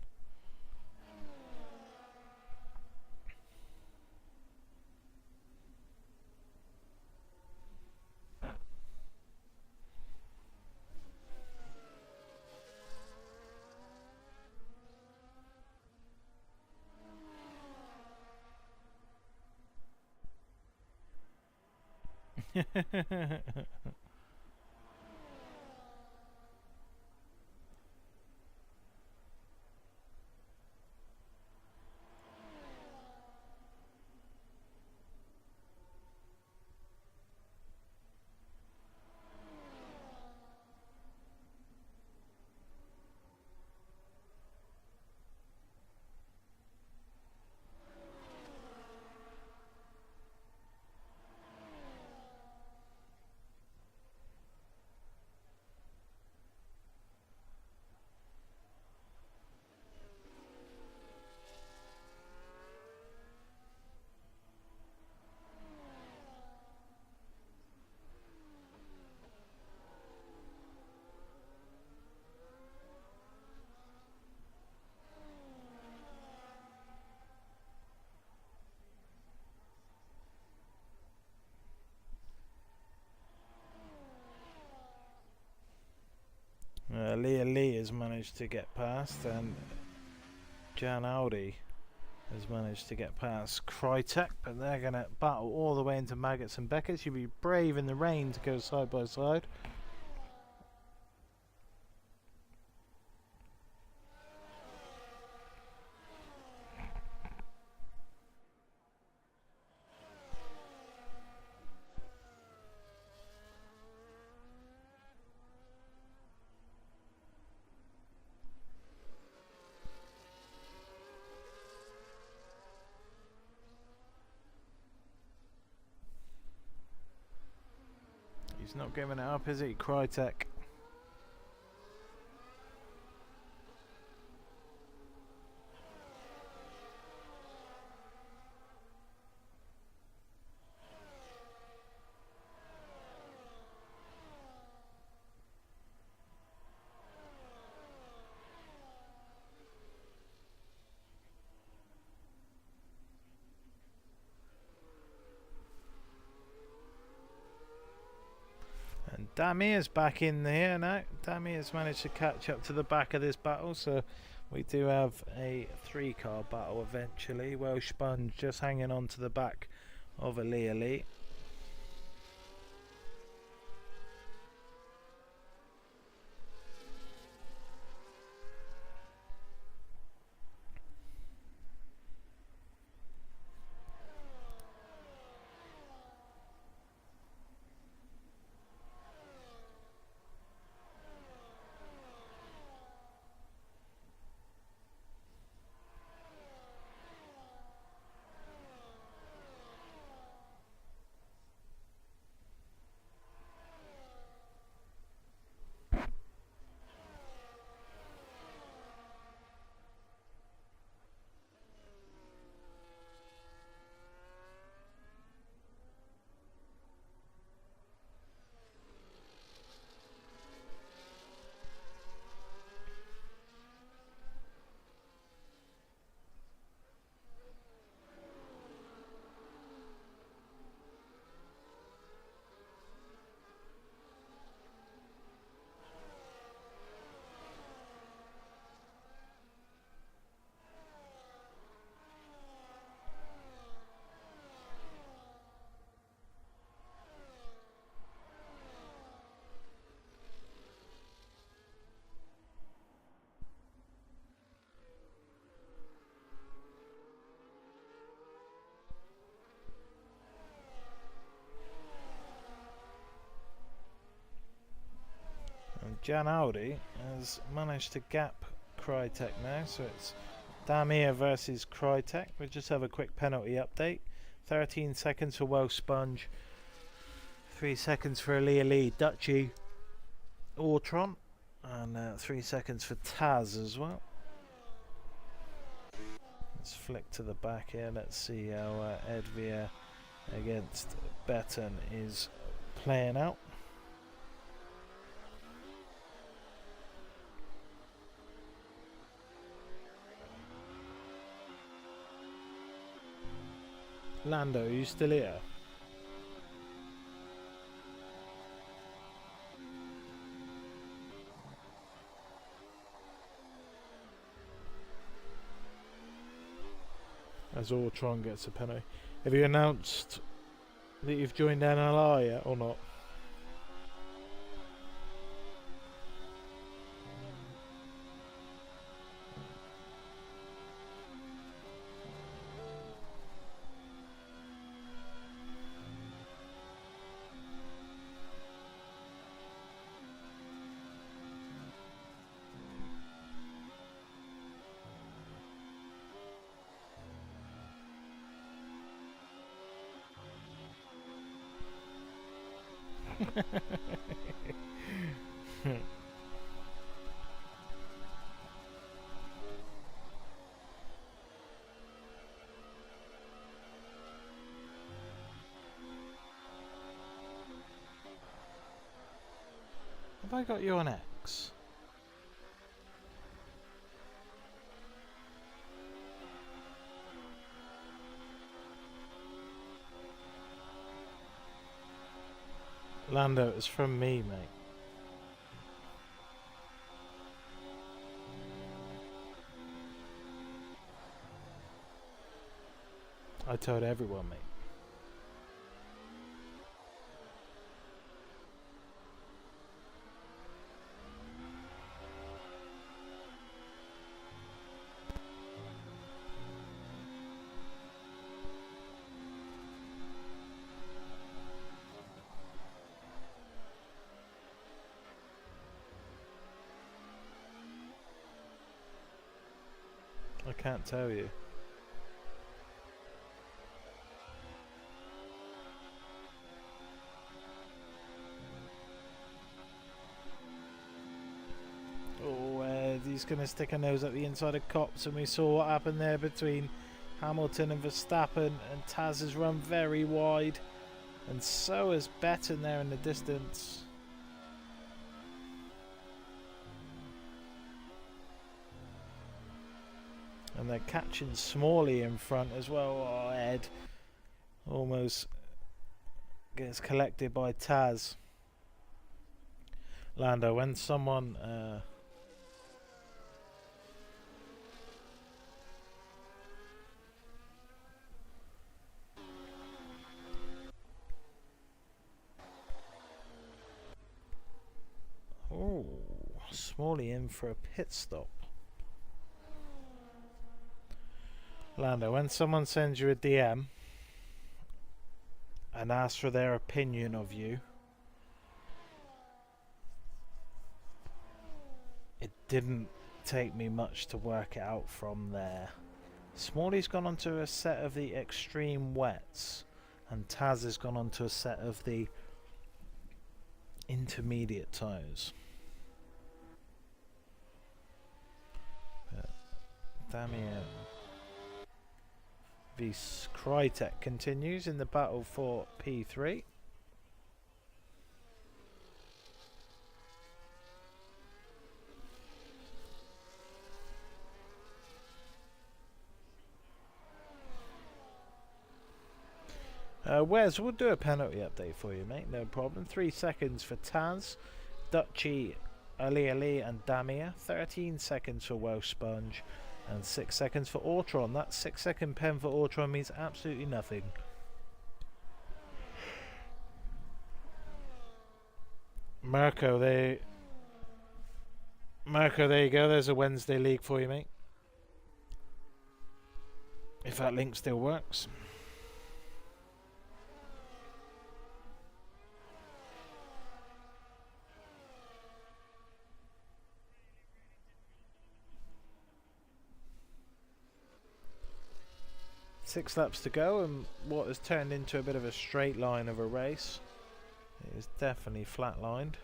Leah Lee has managed to get past, and Jan Audi has managed to get past Crytek, but they're going to battle all the way into Maggots and Beckett. You'll be brave in the rain to go side by side. He's not giving it up, is he, Crytek? Damir's back in here now. Damir's managed to catch up to the back of this battle, so we do have a 3-car battle eventually. Welsh Sponge just hanging on to the back of Leah Lee. Jan Audi has managed to gap Crytek now, so it's Damir versus Crytek. We'll just have a quick penalty update. 13 seconds for Welsh Sponge, 3 seconds for Lee Dutchy Ortron, and 3 seconds for Taz as well. Let's flick to the back here. Let's see how Edvia against Betten is playing out. Lando, are you still here? As Ortron gets a penalty. Have you announced that you've joined NLR yet or not? Have I got you on X? Lando, it's from me, mate. I told everyone, mate. I can't tell you. Oh, he's going to stick a nose at the inside of Cops, and we saw what happened there between Hamilton and Verstappen, and Taz has run very wide, and so has Betten there in the distance. And they're catching Smalley in front as well. Oh, Ed almost gets collected by Taz. Lando, when someone oh, Smalley in for a pit stop. Lando, when someone sends you a DM and asks for their opinion of you, it didn't take me much to work it out from there. Smalley's gone onto a set of the extreme wets, and Taz has gone onto a set of the intermediate tones. Damien v Crytek continues in the battle for P3. Wes, we'll do a penalty update for you, mate. No problem. 3 seconds for Taz, Dutchy, Ali, and Damir. 13 seconds for Welsh Sponge. And 6 seconds for Ortron. That 6-second pen for Ortron means absolutely nothing. Marco, there you go. There's a Wednesday league for you, mate. If that link still works. 6 laps to go, and what has turned into a bit of a straight line of a race is definitely flatlined.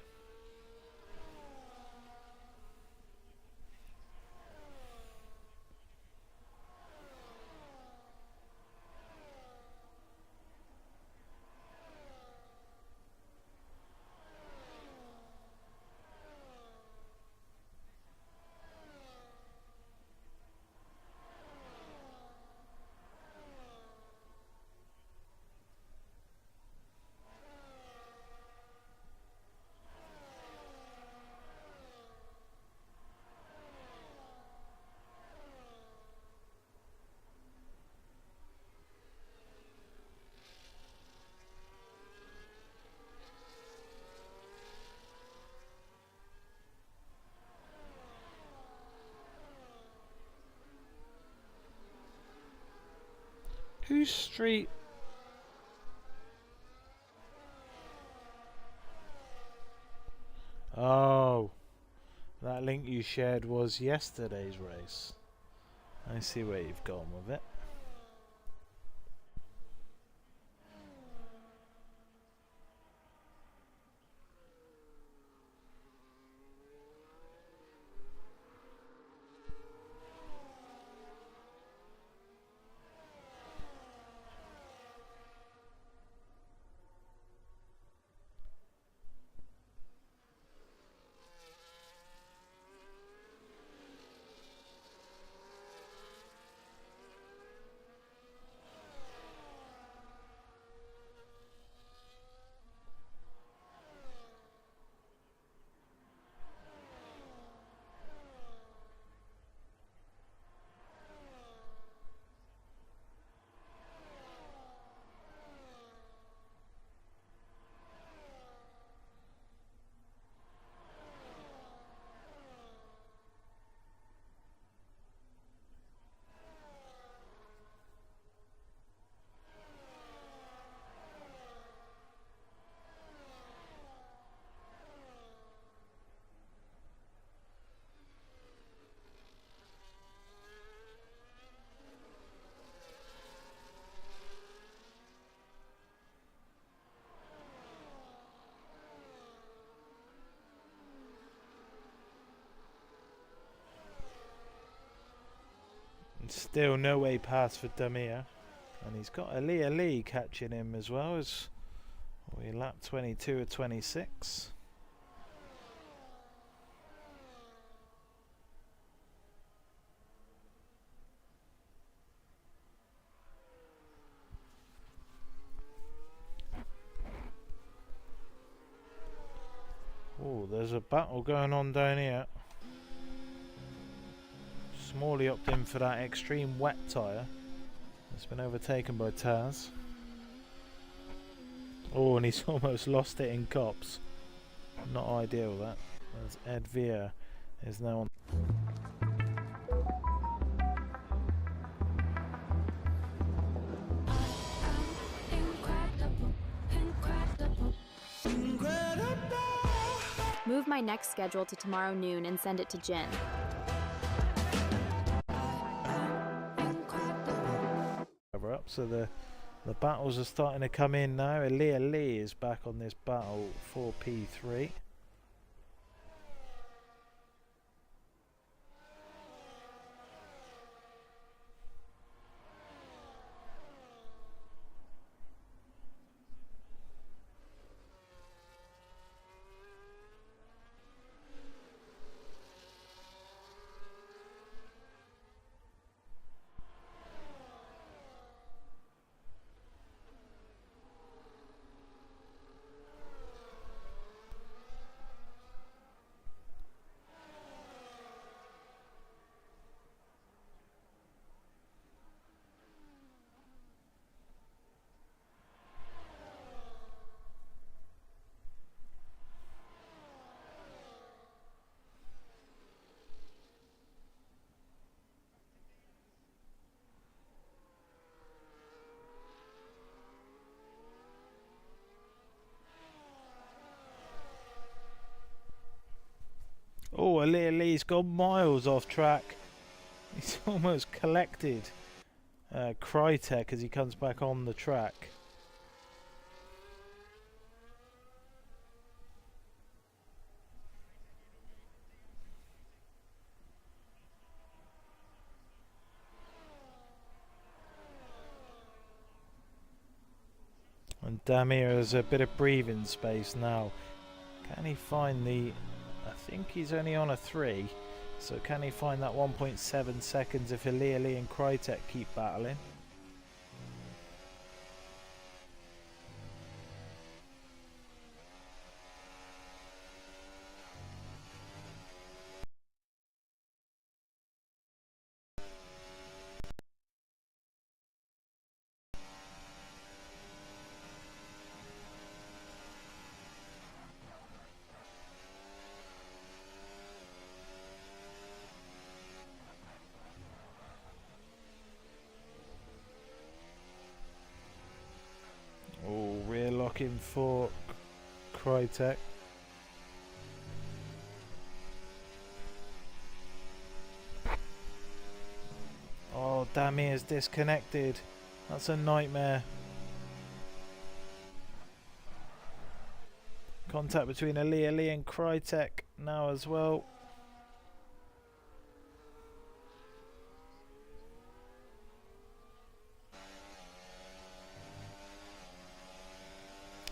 Whose street? Oh, that link you shared was yesterday's race. I see where you've gone with it. Still no way past for Damir, and he's got Ali catching him as well as we lap 22 of 26. Oh, there's a battle going on down here. Smalley opted in for that extreme wet tyre. It's been overtaken by Taz. Oh, and he's almost lost it in cops. Not ideal, that. As Ed Vere is now on. Move my next schedule to tomorrow noon and send it to Jin. Up, so the battles are starting to come in now. Ali is back on this battle for P3. Oh, Lee's gone miles off track. He's almost collected Crytek as he comes back on the track. And Damir has a bit of breathing space now. Can he find the... I think he's only on a 3. So can he find that 1.7 seconds if Lee and Crytek keep battling? Oh, rear locking for Crytek. Oh, Damir's disconnected. That's a nightmare. Contact between Ali and Crytek now as well.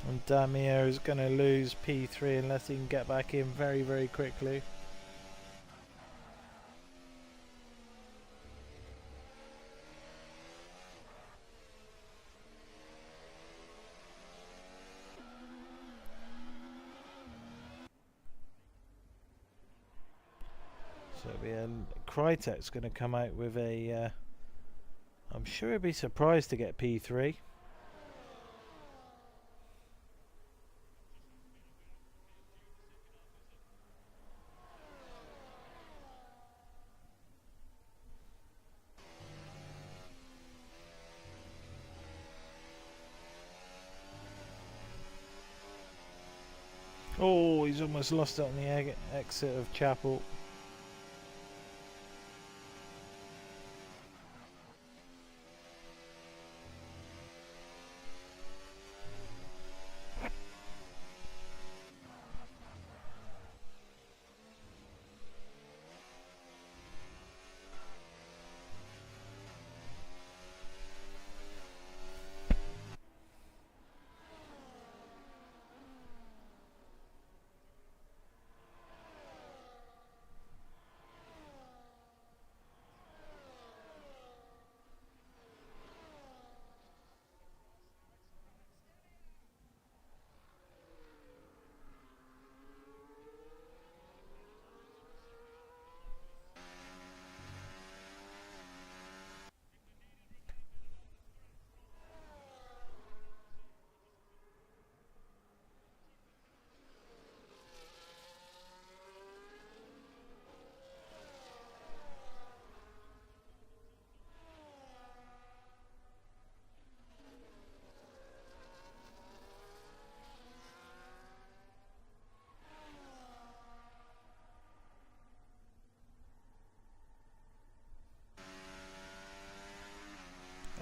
And Damir is going to lose P3 unless he can get back in very, very quickly. So Crytek's going to come out with a... I'm sure he'd be surprised to get P3. Oh, he's almost lost it on the exit of Chapel.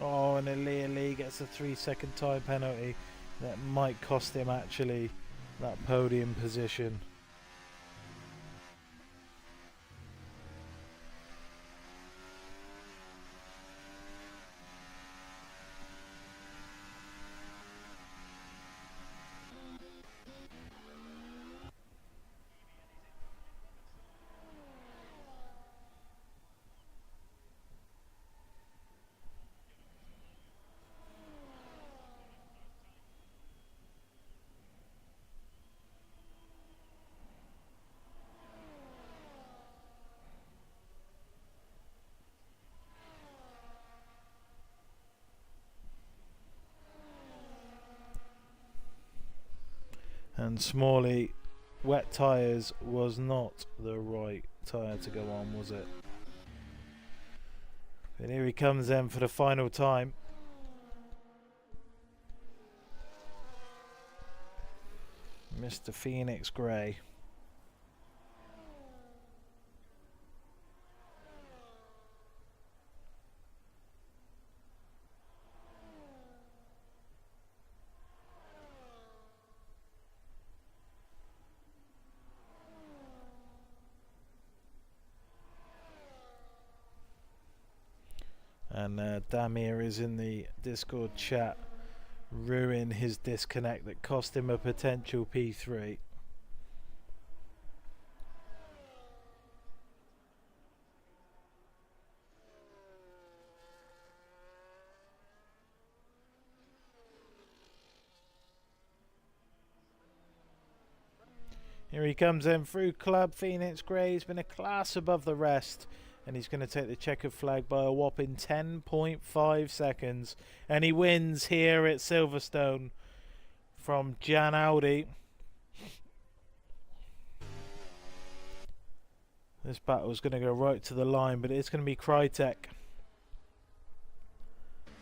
Oh, and Ali gets a 3-second time penalty. That might cost him actually that podium position. And Smalley, wet tyres was not the right tyre to go on, was it? But here he comes then for the final time. Mr. Phoenix Grey. And Damir is in the Discord chat, ruin his disconnect that cost him a potential P3. Here he comes in through Club. Phoenix Grey has been a class above the rest, and he's going to take the checkered flag by a whopping 10.5 seconds. And he wins here at Silverstone from Jan Audi. This battle is going to go right to the line, but it's going to be Crytek.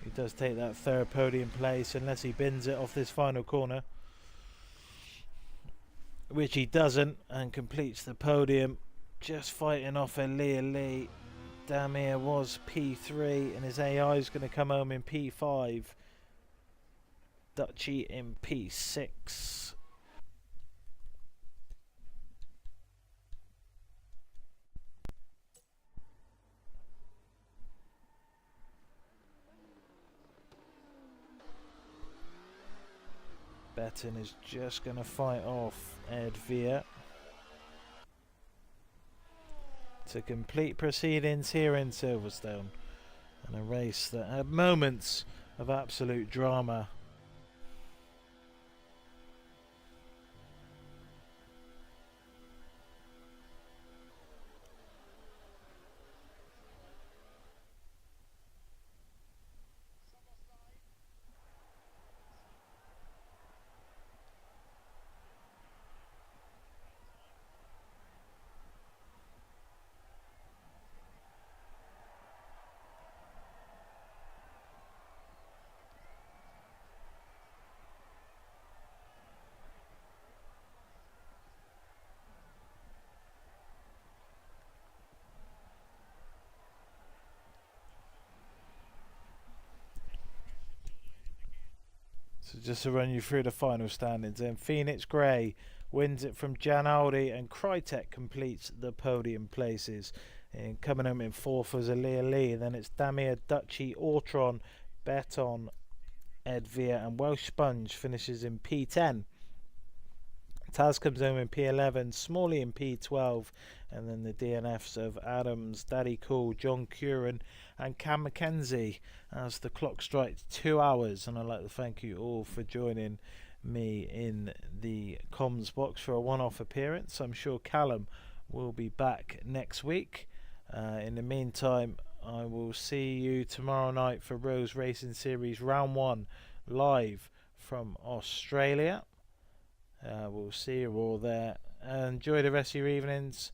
He does take that third podium place unless he bins it off this final corner, which he doesn't, and completes the podium, just fighting off Elia Lee. Damir was P3, and his AI is going to come home in P5. Dutchy in P6. Betton is just going to fight off Ed Via to complete proceedings here in Silverstone, and a race that had moments of absolute drama. So just to run you through the final standings, then Phoenix Grey wins it from Jan Aldi, and Crytek completes the podium places. And coming home in fourth was Elia Lee. Then it's Damir, Dutchy, Ortron, Beton, Ed Via, and Welsh Sponge finishes in P10. Taz comes home in P11, Smalley in P12, and then the DNFs of Adams, Daddy Cool, John Curran, and Cam McKenzie as the clock strikes 2 hours. And I'd like to thank you all for joining me in the comms box for a one-off appearance. I'm sure Callum will be back next week. In the meantime, I will see you tomorrow night for Rose Racing Series Round 1 live from Australia. We'll see you all there. Enjoy the rest of your evenings.